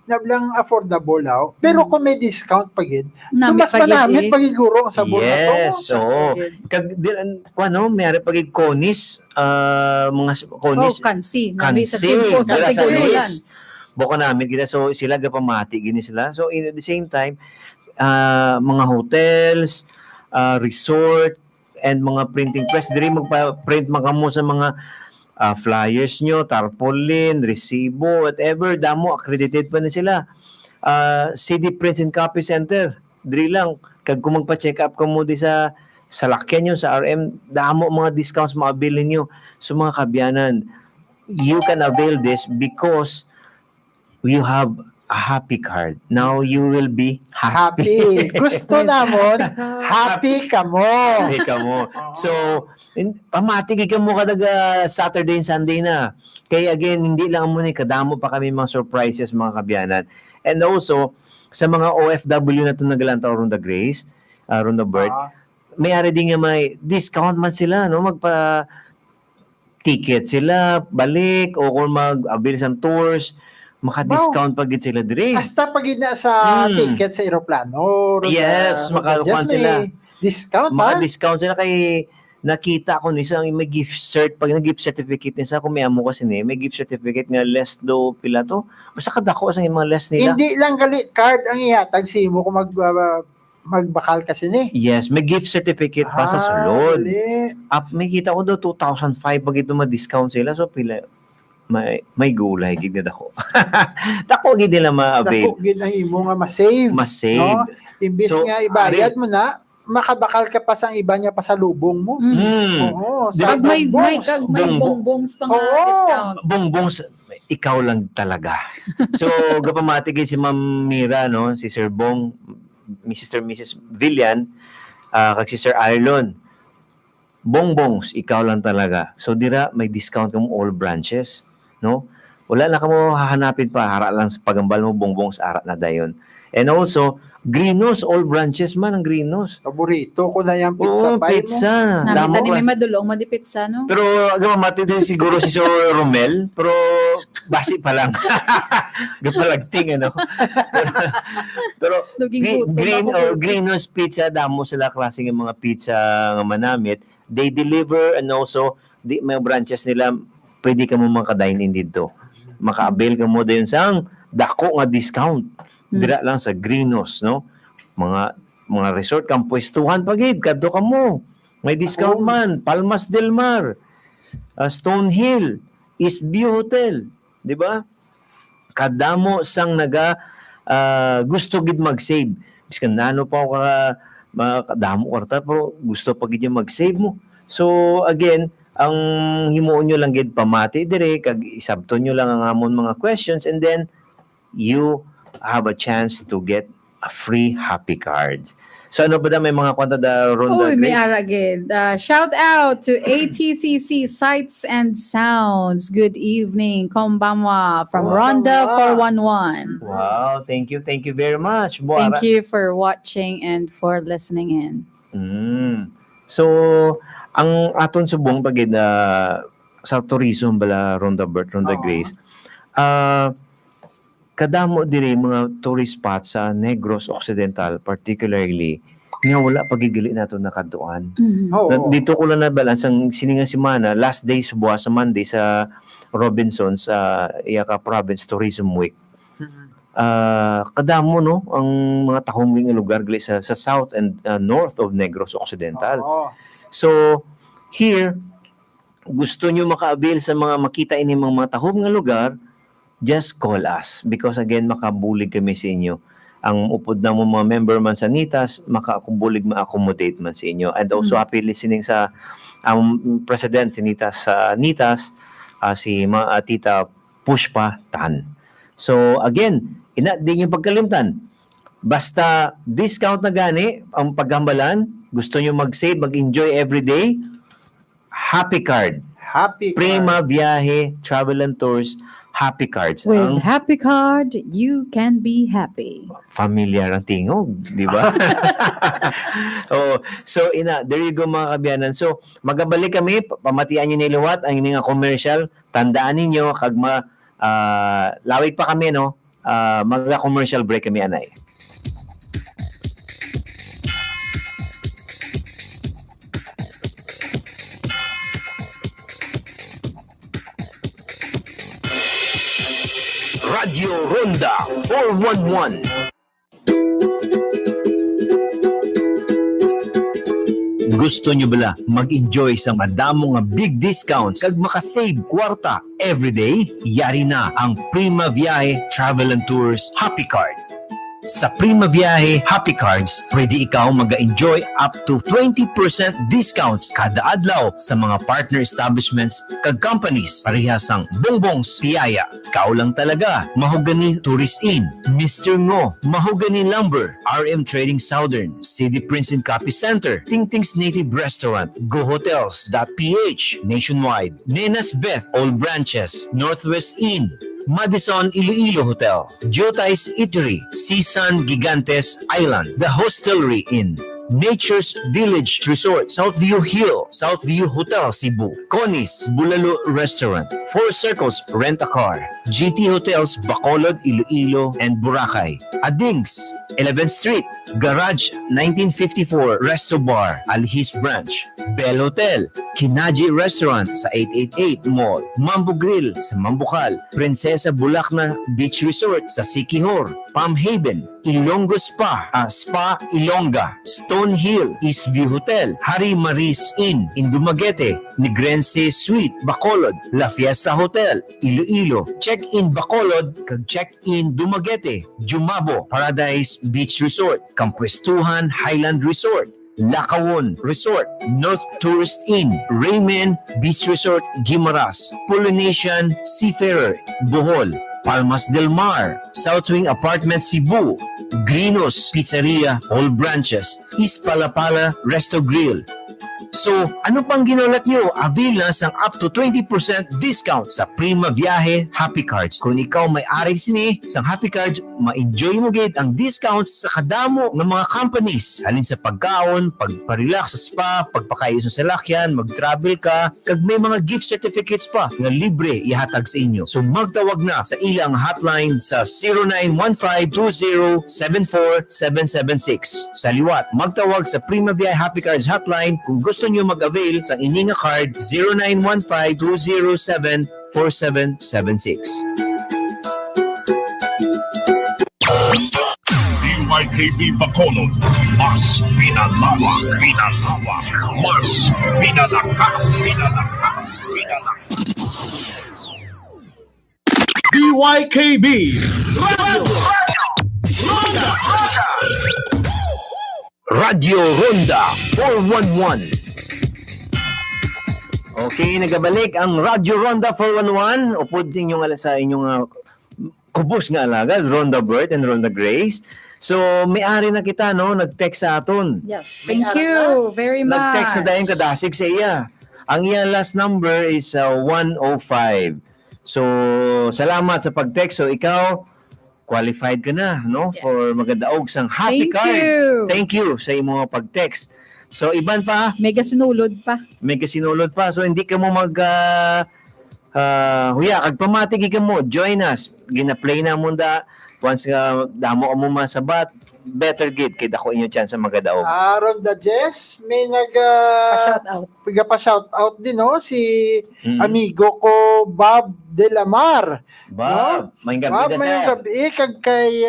nablang affordable aw. Pero kung may discount pagid, Namit mas manamit pagid, pagiguro ang sabon na to. Yes, oo. Kag ano, mayari pagig konis, mga konis. kansi. Kansi. Nabi sa timpo sa Dira sa Tigulan. Luis. Boko namin gina, so sila gapamati gini sila. So in at the same time, mga hotels, resort, and mga printing press, diri magpa-print magamo sa mga flyers nyo, tarpaulin, resibo, whatever, damo, accredited pa na sila. CD Prints and Copy Center, diri lang, kag kung magpa-check up ka mo di sa lakyan nyo, sa RM, damo mga discounts maabili nyo sa mga kabyanan. You can avail this because you have a Happy Card. Now you will be happy. Gusto namon, happy ka mo. Happy ka mo. So, pamatig ka mo kadaga Saturday and Sunday na. Kaya again, hindi lang mo ni kadamo pa kami mga surprises mga kabyanan. And also, sa mga OFW na ito nagalantaw Ronda Grace, Ronda Bird, may-ari din nga may discount man sila, no? Magpa-ticket sila, balik, o kung mag-avail sa tours, maka-discount pagid sila dire. Hasta pagid na sa ticket sa eroplano. Yes, makakuan sila. Discount Maka-discount sila kay nakita ko ni isang may gift cert pag nag-gift certificate nisa kung may amo kasi ni may gift certificate nga less do pila to. Basta kadako sa mga less nila. Hindi lang gali card ang ihatag si mo kung magbakal kasi ni. Yes, may gift certificate pa sa sulod. Gali. May kita ko do 2005 pag ito ma-discount sila so pila may gulay gid dako. Dako gid nila ma-avail. Dako gid ang imo nga ma-save. Ma-save. No? Imbis So, nga ibayad mo na, makabakal ka pa sa iba niya pa sa lubong mo. Oo. Pag may bongbongs pang discount. Bongbongs, ikaw lang talaga. So, gapamatigay si Ma'am Mira, no? Si Sir Bong, Mrs. Villan, kag si Sir Arlon. Bongbongs, ikaw lang talaga. So, dira, may discount kamo all branches, no? Wala na kamo hahanapin pa, hara lang sa pagambal mo, bongbongs, arat na dayon. And also, Grinos, all branches man ang Grinos. Paborito ko na yung pizza Oo, pie pizza. mo. Namita ni Damo may ba? madulong mo di pizza, no? Pero gamamati din siguro si Sir Romel, pero basi pa lang. Gapalagting, ano? pero Duging gutom. Grinos pizza, damo sila klaseng yung mga pizza nga manamit. They deliver and also, may branches nila, pwede ka mo makadine in dito. Maka-avail ka mo din sa dako nga discount. Dira lang sa Grinos, no? Mga resort kang pwestuhan pagid, kadto ka mo. May discount man, Palmas del Mar, Stonehill, Eastview Hotel, di ba? Kadamo sang gusto gid mag-save. Biskan nano pa ka kadamo kwarta pero gusto pa gid mag-save mo. So again, ang himuon nyo lang gid pamati dire kag isabton nyo lang ang amon mga questions and then you have a chance to get a free happy card. So ano ba may mga kwanta da Ronda? Uy, may aragid. Shout out to ATCC Sights and Sounds. Good evening. Konbanwa from Ronda 411. Wow, thank you very much. Thank you for watching and for listening in. So, ang aton subong pagid sa tourism bala Ronda Bert, Ronda Grace. Kadamo diri mga tourist spots sa Negros Occidental, particularly nga wala pagigili nato nakaduan. Dito ko lang nabalans ang siningang semana, last day subuha sa Monday sa Robinson sa Iyaka Province Tourism Week. Kadamo no ang mga tahong lugar gali sa south and north of Negros Occidental. So here gusto nyo maka-avail sa mga makita ini mga tahong nga lugar, just call us because again makabulig kami sa inyo. Ang upod na mo mga member man sa NITAS, makakubulig ma-accommodate man sa inyo. And also happy listening sa president si NITAS si Tita Pushpa Tan. So again, di nyo pagkalimtan. Basta discount na gani ang paghambalan, gusto nyo mag-save, mag-enjoy everyday, happy card. Prima Viaje Travel and Tours Happy Cards. With Happy Card, you can be happy. Familiar ang tingog, di ba? So there you go mga kabiyanan. So magabalik kami, pamatian nyo niluwat ang inyong commercial. Tandaan ninyo, kag lawig pa kami, no? Mag-commercial break kami, anay. Radio Ronda 411. Gusto nyo bala mag-enjoy sa madamong nga big discounts kag makasave kwarta everyday? Yari na ang Prima Viaje Travel and Tours Happy Card. Sa Prima Viaje Happy Cards, pwede ikaw mag-enjoy up to 20% discounts kada adlaw sa mga partner establishments kag companies parehas ang Bongbong's Piyaya, Kaulang Talaga, Mahogany Tourist Inn, Mr. Ngo, Mahogany Lumber, RM Trading Southern, City Prince and Copy Center, Tingting's Native Restaurant, Go Hotels.ph, Nationwide, Nena's Beth, All Branches, Northwest Inn, Madison Iloilo Hotel, Jotai's Eatery, Sisan Gigantes Island, The Hostelry Inn, Nature's Village Resort, Southview Hill, Southview Hotel Cebu, Connie's Bulalo Restaurant, Four Circles Rent-A-Car, GT Hotels Bacolod, Iloilo, and Boracay, Adings, 11th Street, Garage 1954 Resto Bar, Alhis Branch, Bell Hotel, Kinaji Restaurant sa 888 Mall, Mambo Grill sa Mambucal, Prinsesa Bulacna Beach Resort sa Siquijor, Palm Haven, Ilonggo Spa, Spa Ilongga, Stone Hill, Eastview Hotel, Hari Maris Inn, Dumaguete, Negrense Suite, Bacolod, La Fiesta Hotel, Iloilo, Check-in Bacolod, kag Check-in Dumaguete, Jumabo, Paradise Beach Resort, Kampuestuhan Highland Resort, Lacawon Resort, North Tourist Inn, Raymond Beach Resort, Guimaras, Polynesian Seafarer, Bohol, Palmas del Mar, Southwing Apartment Cebu, Grinos Pizzeria, All Branches, East Palapala Resto Grill, So, ano pang ginulat nyo? Avail na sang up to 20% discount sa Prima Viaje Happy Cards. Kung ikaw may-ari sini sang Happy Cards, ma-enjoy mo gid ang discounts sa kadamo ng mga companies. Halin sa pagkaon, pagparelax sa spa, pagpakayo sa salakyan, mag-travel ka, kag may mga gift certificates pa na libre ihatag sa inyo. So, magtawag na sa ilang hotline sa 0915-2074-776. Sa liwat, magtawag sa Prima Viaje Happy Cards hotline kung gusto nyo mag-avail sa ininga card 0915-207-4776. DYKB Bacolod, mas pinalawak, mas pinalakas. DYKB Radio Ronda 411. Okay, nagabalik ang Radio Ronda 411. Upod inyong sa inyong kubos nga alagad, Ronda Bert and Ronda Grace. So, may-ari na kita, no? Nag-text sa aton. Yes, thank you very much. Nag-text na dahil kadasig sa iya. Ang iya last number is 105. So, salamat sa pag-text. So, ikaw, qualified ka na, no? Yes. For magadaog sang happy Thank card. you. Thank you sa imong pag-text. So, iban pa, Mega sinulod pa. may kasinulod pa. So, hindi ka mo huya, agpamatig ka mo, join us. Gina-play na mo da. Once damo ka mo masabat, better gid kay dako inyo chance sa magadaog. Ronda Jess, may Pa-shout out. pa-shout out din, no? Si amigo ko, Bob Delamar. Bob, may gabi Bob, ka may sir. gabi kag kay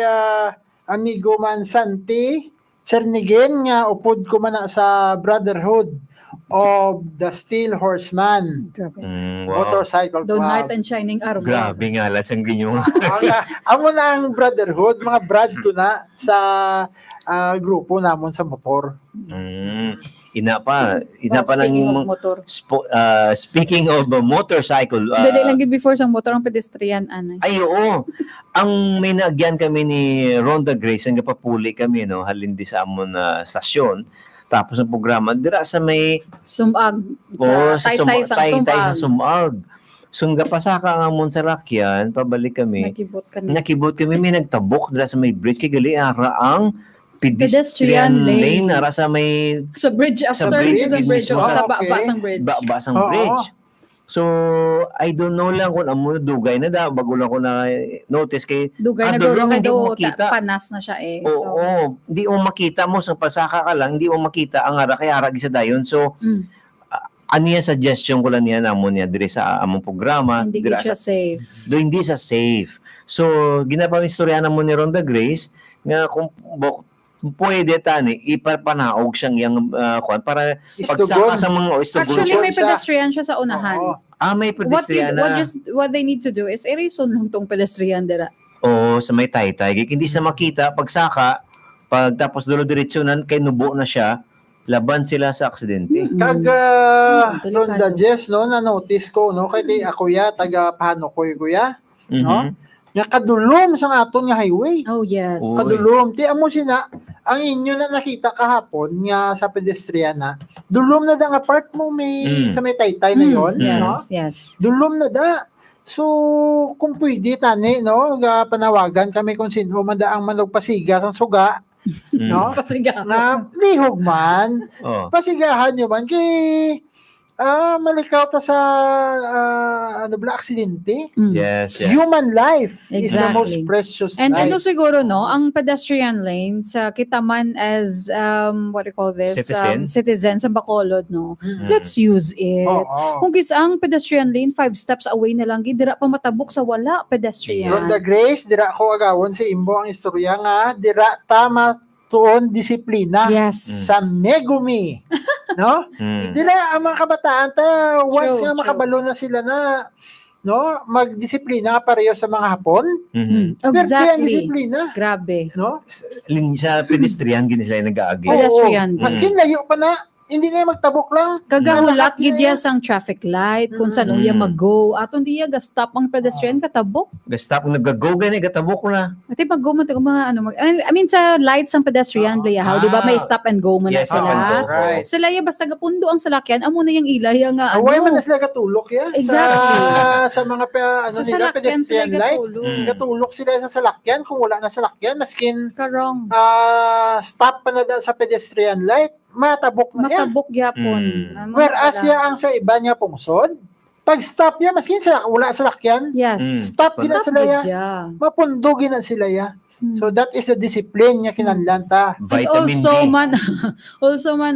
amigo man Santi Cernigen nga upod ko man na sa Brotherhood of the Steel Horseman Wow. Motorcycle The Club. Knight and Shining Armor. Grabe nga lahat sang ginyo. Amo na ang Brotherhood, mga brad ko na sa grupo namon sa motor. Ina pa Speaking lang of motor. speaking of motorcycle. Dili lang gid before sang motor ang pedestrian anay. Ay, oo. Ang may nagyan kami ni Ronda Grace, ang kapapuli kami, no, halindi sa amon na stasyon. Tapos ang programa, dira sa may Sumag sa Taytay sang Taytay sa Sumag. Sumag. So, pasaka nga amon sa Lakyan, pabalik kami. Nakibot kami, may nagtabok dira sa may bridge. Kay gali, ara ang pedestrian lane. Ara sa may sa bridge after sa bridge o sa baba sang bridge. Baba sang bridge. So, I don't know lang kung amo dugay na da, bago lang ko na notice kay Dugay na guro kay do panas na siya eh. Oo, hindi mo makita mo sa pasaka ka lang, hindi mo makita ang ara kay ara gisa dayon. So, aniya suggestion ko lang niya namon niya dire sa among programa. Hindi siya safe. Hindi siya safe. So, ginapang istorya na mo ni Ronda Grace nga kung pwede tani ipapanaog siyang yang kwan para pagsaka sa mga istugon. Actually may pedestrian siya sa unahan. May pedestrian na. What they need to do is i-reason lang tong pedestrian dira. Sa may Taytay, hindi sa makita pagsaka pagtapos dulo-diretsunan kay nubo na siya, laban sila sa aksidente. Kag Ronda Jess, no, na notice ko, no, kay ako ya taga Panokoy kuya, no? Nga kadulom sa aton nga highway. Oh yes. Kadulom. Ti amo sina ang inyo na nakita kahapon nga sa pedestrian na. Dulom na da nga part mo may sa may Taytay na yon, yes, no? Yes. Dulom na da. So kung pwede tani, no, ga panawagan kami kung sino man da ang manugpasiga sang suga. No? Pasigahan. Na lihog man. Pasigahan nyo man kay malikaw ta sa aksidente. Yes. Human life is the most Exactly. precious And life. ano siguro no, ang pedestrian lanes kita man as what do you call this? Citizen sa Bacolod no. Let's use it. Kung kis ang pedestrian lane 5 steps away na lang gid dira pa matabok sa wala pedestrian. Ronda Grace, dira ko agawon si Imbo ang istorya nga dira tama tuon disiplina sa Megumi. No? Dila ang mga kabataan once nga makabalo na sila na no, magdisiplina pareho sa mga Hapon. Ang Exactly. disiplina. Grabe. No? Sa pedestrian gini sila nag-aagi. Pedestrian. Maskin layo pa na hindi na magtabok lang. Kagahulat Nalakat gid niya. ya sang traffic light kung saan uya mag-go. Aton diya ga-stop ang pedestrian katabok. Stop nag-go gani gatabok na. Ati mag-go mo mga ano I mean sa lights ang pedestrian how di ba may stop and go man na Yes, stop and sila. go. Right. Sila ya basta gapundo ang salakyan amo na yung ilay nga Away man na ano. sila katulok ya. Exactly. Sa mga Sa nila salakyan sila pedestrian light. gatulog. Katulok sila sa salakyan kung wala na salakyan maskin Karong stop pa na sa pedestrian light, matabok na yan. matabok gyapon. Amo na Whereas sila. ang sa iba niya pungsod, pag stop niya, maskin wala salakyan, Yes. stop sila Stop sila ya, gid ya. mapundugin na sila ya. So that is the discipline niya kinanlanta. And Vitamin also D. man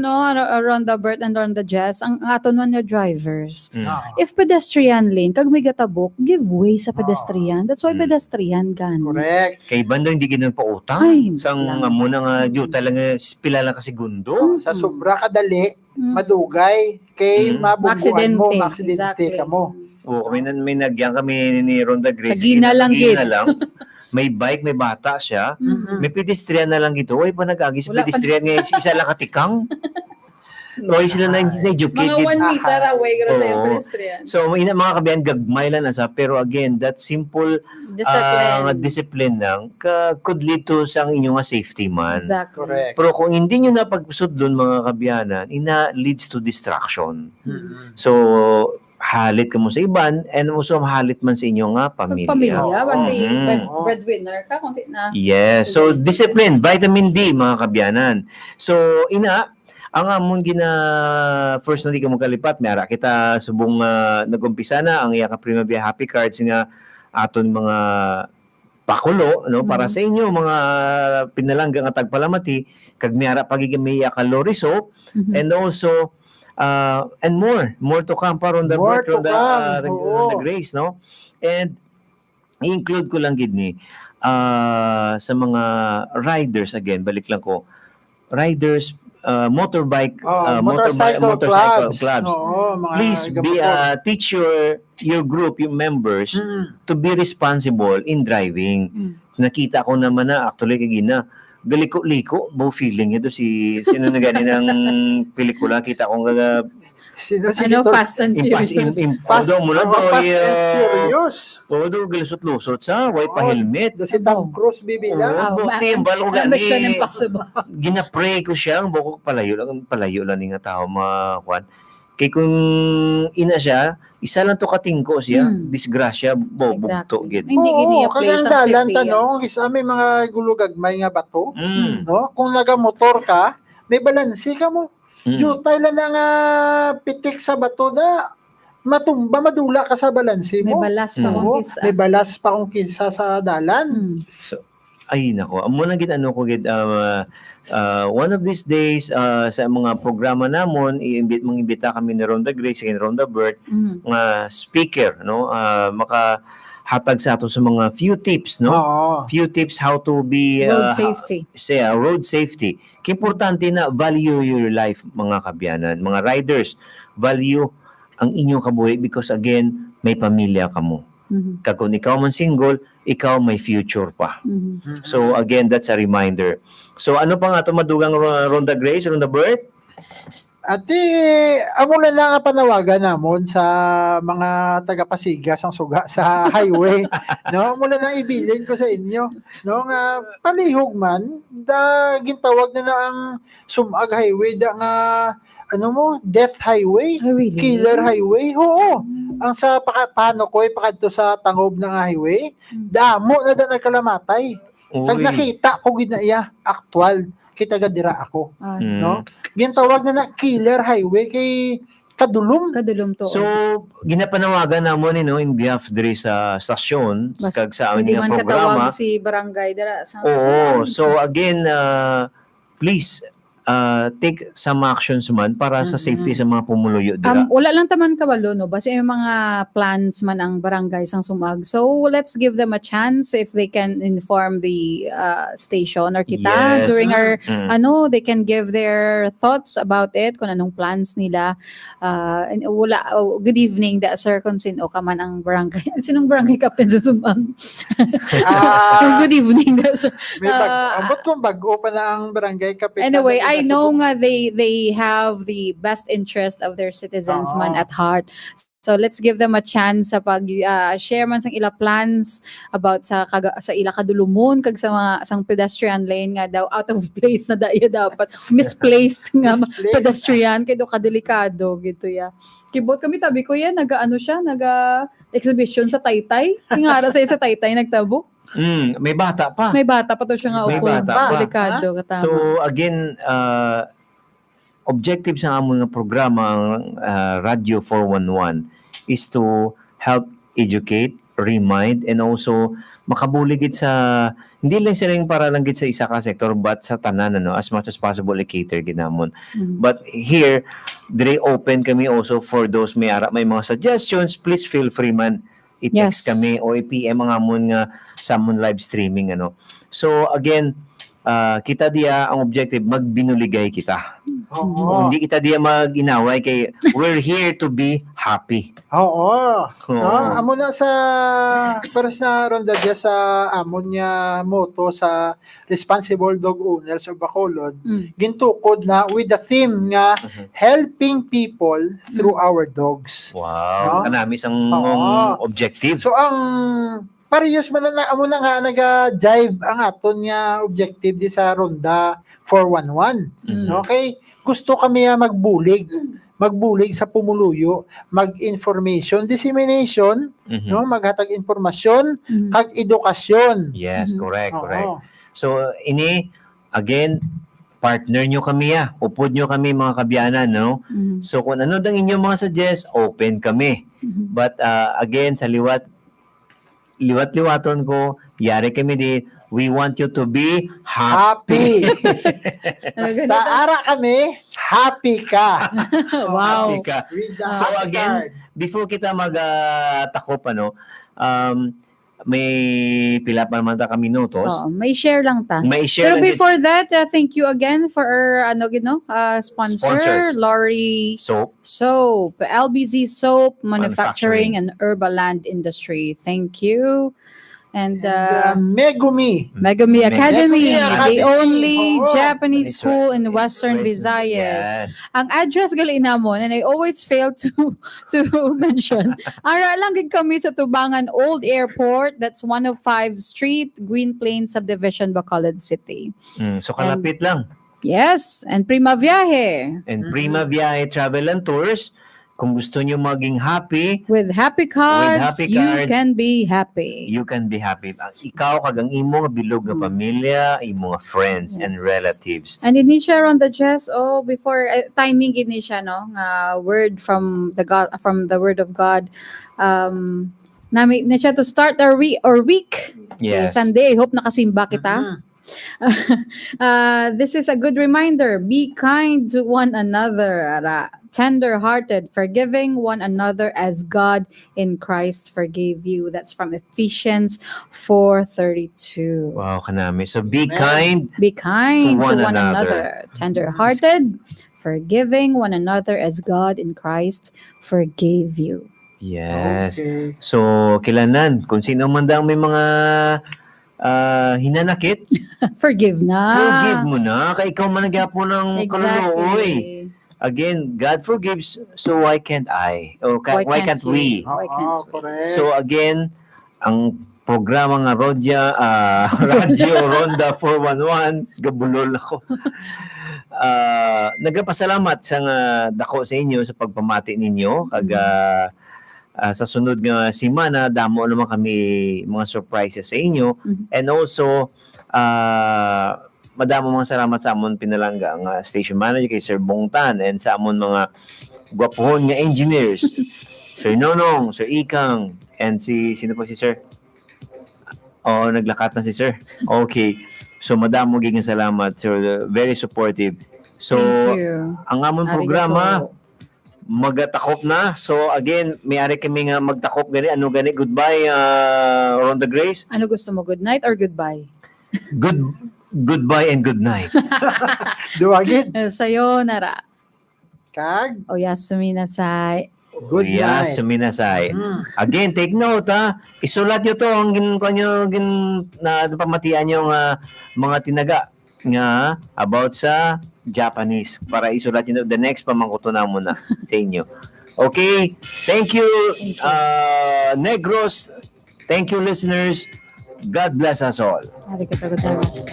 no around the Bert and around the Jazz ang aton man nga drivers. If pedestrian lane kag may gatabok, give way sa pedestrian. That's why pedestrian gan. Correct. Kay banda hindi ginan pa utang. Ay, Sang lang. amo na nga yu talaga pila lang ka segundo. Sa sobra kadali, Mm. madugay, kay mabubuan mo, Aksidente. maksidente Exactly. ka mo. O kami may nagyan kami ni Ronda Grace. Kagina lang Kagina gid. lang. May bike, may bata siya. Mhm. May pedestrian na lang ito. Uy, pa nag-agis Wala pa- pedestrian ngayon. Isa lang katikang. Uy, sila na Mga educated. 1 meter away garo sa Oo. pedestrian. So, mga kabiyan, gagmay lang na sa. Pero again, that simple discipline lang could lead to sa inyong nga safety man. Exactly. Correct. Pero kung hindi nyo napagsudlon mga kabiyanan, leads to distraction. So, halit ka mo sa iban and also halit man sa inyong nga pamilya. Pamilya kasi Mhm. breadwinner ka konti na. Yes. So, discipline, vitamin D, mga kabyanan. So, ang amon first na di ka mo kalipat, mayara kita subong nagumpisa na, ang iya ka Primavera Happy Cards nga aton mga pakulo, no, para sa inyo, mga pinalangga nga tagpalamati, kag mayara pagiging may iya ka Loriso, and also, and more to come pa ron the More to come. the Grace, no? And i-include ko lang gid ni sa mga riders, again, balik lang ko, riders, motorcycle clubs. Oo, mga Please teach your group, yung members, to be responsible in driving. Nakita ko naman na, actually, kagina, galiko-liko, bo feeling ito sino na gani ng pelikula, kita ko nga Fast and Furious. Fast and Furious. Todo gilusot-lusot sa white pa helmet. Si Tom Cruise bibilang. Timbal ko gani. Mission Impossible. Gina-pray ko siya, bukok palayo lang nga tao makuan. Kay kung ina siya, isa lang to katingko siya, disgrasya, bukto gid. Hindi gini place ang dalan safety. tanong, isa may mga gulugagmay nga bato. No? Kung naga-motor ka, may balansi ka mo. Jutay lang nga pitik sa bato na matumba, madula ka sa balansi May mo. balas pa kung kisa. May balas pa kung kisa sa dalan. So, ay nako, amo na gid ano ko gid one of these days sa mga programa namon mangimbita kami ni Ronda Grace and Ronda Bert nga speaker, no, makahatag sa ato sa mga few tips, no, few tips how to be Road safety. Road safety. Importante na value your life, mga kabyanan, mga riders, value ang inyong kabuhi because again may pamilya ka mo. Kag kung ikaw man single, ikaw may future pa. So again, that's a reminder. So ano pa nga ito madugang Ronda Grace, Ronda Bert? Ate, amo na lang ang panawagan namon sa mga taga-Pasigas ang suga sa highway. No, mula nang ibilin ko sa inyo. No, nga palihog man, gintawag na ang Sumag Highway da nga death highway, killer highway. Oo. Ang sa paano ko pakadto sa tangob ng highway, damo na nagkalamatay. Kag nakita ko gid na iya actual kita gadira ako. No? Gintawag na killer highway kay kadulom to. So ginapanawagan namon in behalf diri sa stasyon kag sa aming man programa. katawag si barangay dira sa. Oo. So again, please take some actions man para sa safety sa mga pumuluyo dira. Wala lang taman kabalo no basta yung mga plans man ang barangay sang Sumag. So let's give them a chance if they can inform the station or kita during our they can give their thoughts about it kung anong plans nila. Good evening da sir kung sino ka man ang barangay. Sinong barangay captain sa Sumag? Good evening da sir. Ambot kong bago pa na ang barangay captain. Anyway, I know nga they have the best interest of their citizens man at heart. So let's give them a chance sa pag share man sang ila plans about sa ila kadulumon kag sa mga sang pedestrian lane nga daw out of place na daya dapat misplaced nga pedestrian kay do kadelikado gito ya. Kibot kami tabi ko yan naga exhibition sa Taytay. Ngara sa Taytay nagtabo. May bata pa. May bata pa to siya nga May upo. bata pa. Delikado katama. So again, objective sa among nga programa ang Radio 411 is to help educate, remind, and also makabuligid sa hindi lang silang para lang gid sa isa ka sektor but sa tanan as much as possible i-cater ginamon. But here dire open kami also for those may mga suggestions, please feel free man i-text kami o i-PM ang amon nga sa amon live streaming So again, kita diya ang objective magbinuligay kita. Hindi kita diya mag-inaway kay we're here to be happy. Amo na sa para sa ronda diya sa amon niya moto sa Responsible Dog Owners of Bacolod. Gintukod na with the theme nga helping people through our dogs. Wow, kanami sang objective. So ang parehas man na amo na nga naga-jive ang aton nga objective di sa Ronda 411. Okay? Gusto kami magbulig sa pumuluyo, mag-information dissemination, maghatag informasyon kag edukasyon. Yes, correct. So ini again partner nyo kami upod nyo kami mga kabyanan So kung ano dang inyong mga suggest, open kami. But again sa liwat-liwaton ko, yari kami di, we want you to be happy. Basta ara kami, happy ka. Wow. Happy ka. So again, before kita mag-takop, may pila pa naman kami notos. May share lang ta. Pero before that, thank you again for our sponsor, Lori Soap, LBZ Soap, Manufacturing and Herbaland Industry. Thank you. And Megumi Academy, the only Japanese school in Western Visayas. Ang address gali namon, and I always fail to mention. Ara lang gid kami sa Tubangan Old Airport, that's 105 Street, Green Plains Subdivision, Bacolod City. So kalapit lang. Yes, and Prima Viaje. And Prima Viaje Travel and Tours. Kung gusto nyo maging happy, with happy cards, you can be happy. You can be happy. Ikaw kagang imo nga bilog nga pamilya, imo nga friends and relatives. And ini siya on the dress before timing ini siya word from the God, from the word of God. Nami na siya to start our week. Yes. Sunday, hope nakasimba kita. This is a good reminder. Be kind to one another. Tender-hearted, forgiving one another as God in Christ forgave you. That's from Ephesians 4:32. Wow, kanami. So be kind. Be kind to one another. Tender-hearted, forgiving one another as God in Christ forgave you. Yes. Okay. So kilanan kung sino man daw may mga hinanakit, forgive Forgive mo na. Kaya ikaw man nagyapo ng kaluluoy. Again, God forgives, so why can't I? Or why can't we? Why can't we? So again, ang programa nga Radio Ronda 411, gabulol ako. Nagapasalamat sa dako sa inyo sa pagpamati ninyo. Sa sunod nga simana, damo naman kami mga surprises sa inyo. And also, madamo mga salamat sa amon pinalangga ang station manager kay Sir Bongtan and sa amon mga gwapohon nga engineers. Sir Nonong, Sir Ikang, and sino pa si Sir? Naglakat na si Sir. Okay. So madamo giging salamat, Sir. Very supportive. So ang amon programa magatakop na. So again, may-ari kami nga magtakop gani. Ano gani? Goodbye, Ronda Grace. Ano gusto mo? Good night or goodbye? Goodbye and good night. Duwagin. Sayonara. Kag. Oyasumi nasai. Good night. Oyasumi nasai. Again, take note isulat nyo to ang pamatian nyo mga tinaga nga about sa Japanese para isulat nyo the next pamangkutunan mo na sa inyo. Okay? Thank you, Negros. Thank you, listeners. God bless us all. Arigatou gozaimasu.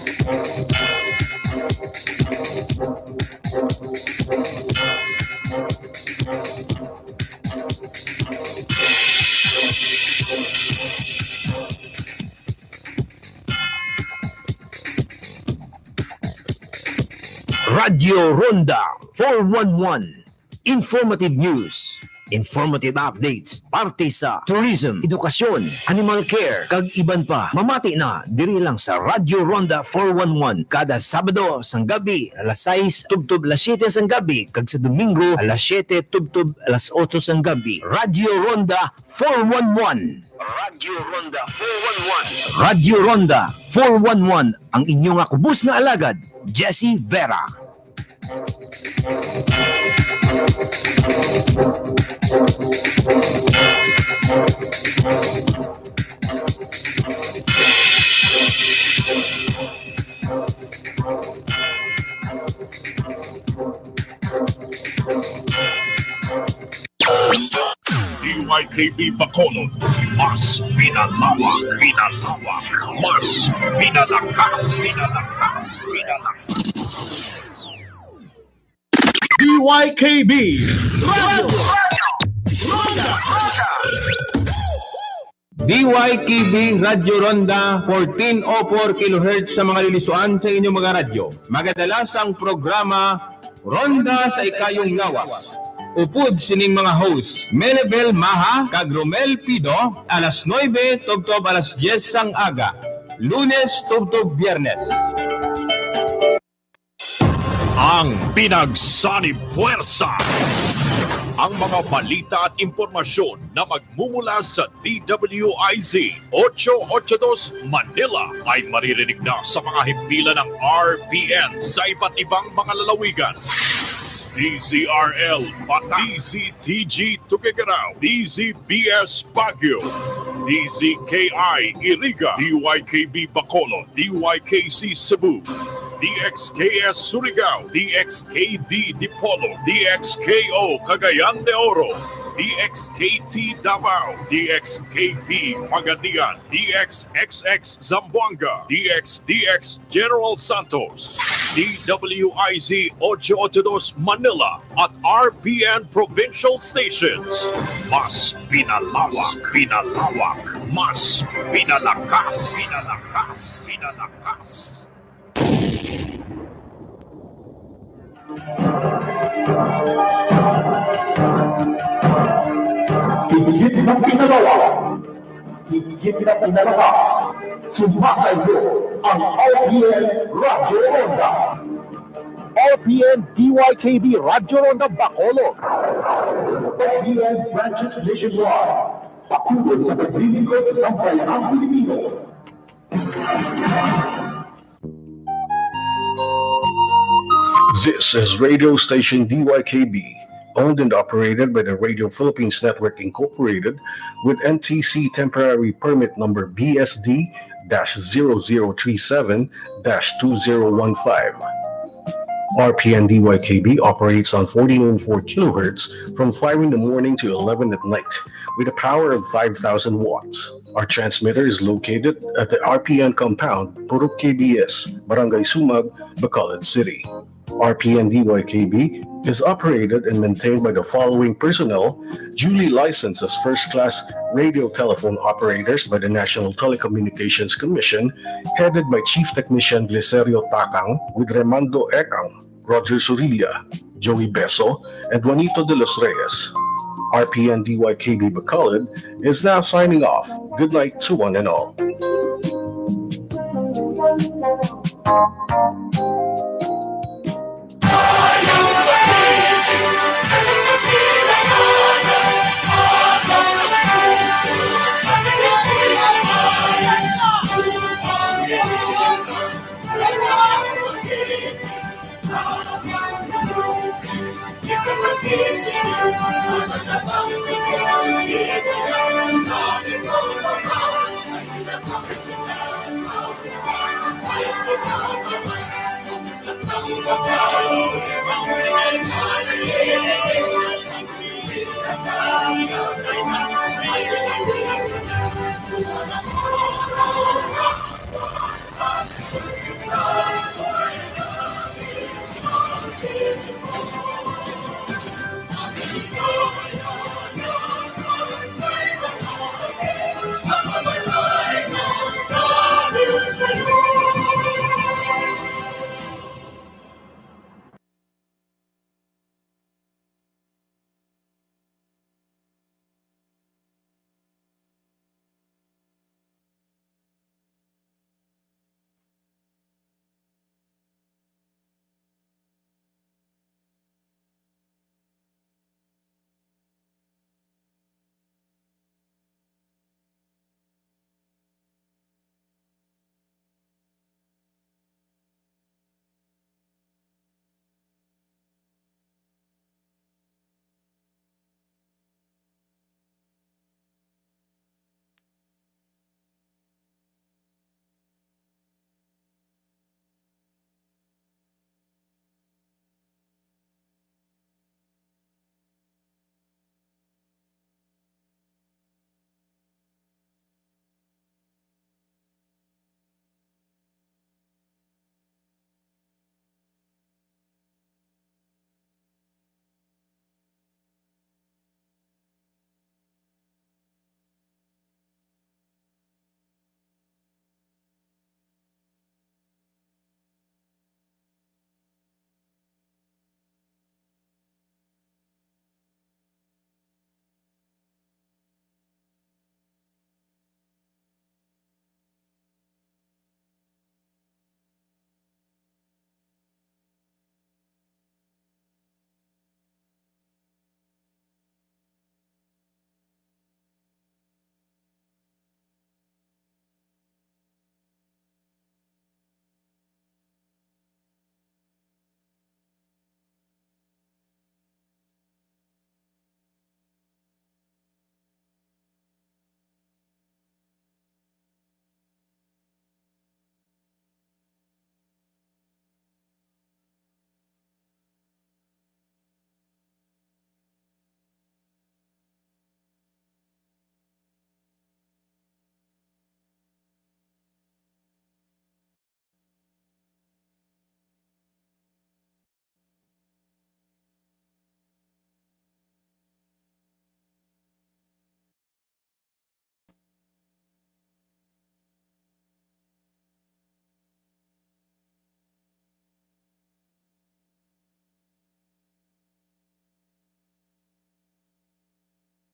Radio Ronda 411. Informative news, informative updates, parte sa tourism, edukasyon, animal care, kag iban pa. Mamati na diri lang sa Radio Ronda 411 kada Sabado sang gabi alas 6 tubtob alas 7 sang gabi kag sa Domingo alas 7 tubtob alas 8 sang gabi. Radio Ronda 411. Radio Ronda 411. Radio Ronda 411 ang inyong akubus na alagad, Jesse Vera. DYKB Bacolod, mas pinalawak, mas pinalakas. DYKB DYKB Radio Ronda 1404 kHz sa mga lilisuan sa inyong mga radyo. Magadalas ang programa Ronda sa Ikayong Lawas. Upod sining mga host Menebel Maha kag Romel Pido alas 9 tubtob alas 10 sang aga. Lunes tubtob Biyernes. ang pinagsanib puwersa. Ang mga balita at impormasyon na magmumula sa DWIZ 882 Manila ay maririnig na sa mga himpilan ng RPN sa iba't ibang mga lalawigan. DZRL Bata, DZTG Tuguegarao, DZBS Baguio, DZKI Iriga, DYKB Bacolod, DYKC Cebu, DXKS Surigao, DXKD Dipolo, DXKO Cagayan de Oro, DXKT Davao, DXKP Pagadian, DXXX Zamboanga, DXDX General Santos, DWIZ 882 Manila at RPN Provincial Stations. Mas pinalawak, mas pinalakas. Higit na pinalawa, higit na pinalakas, sumasa iyo ang RPN Radio Ronda. RPN DYKB Radio Ronda Bacolod. RPN branches nationwide. Patungo sa paglilingkod sa sambayanang Pilipino. This is radio station DYKB, owned and operated by the Radio Philippines Network Incorporated with NTC temporary permit number BSD-0037-2015. RPN DYKB operates on 1404 kHz from 5 in the morning to 11 at night with a power of 5,000 watts. Our transmitter is located at the RPN compound, Purok KBS, Barangay Sumag, Bacolod City. RPN DYKB is operated and maintained by the following personnel, duly licensed as first-class radio telephone operators by the National Telecommunications Commission, headed by Chief Technician Glicerio Takang with Remando Ekang, Roger Surilla, Joey Beso, and Juanito de los Reyes. RPN DYKB Bacolod is now signing off. Good night to one and all. Sa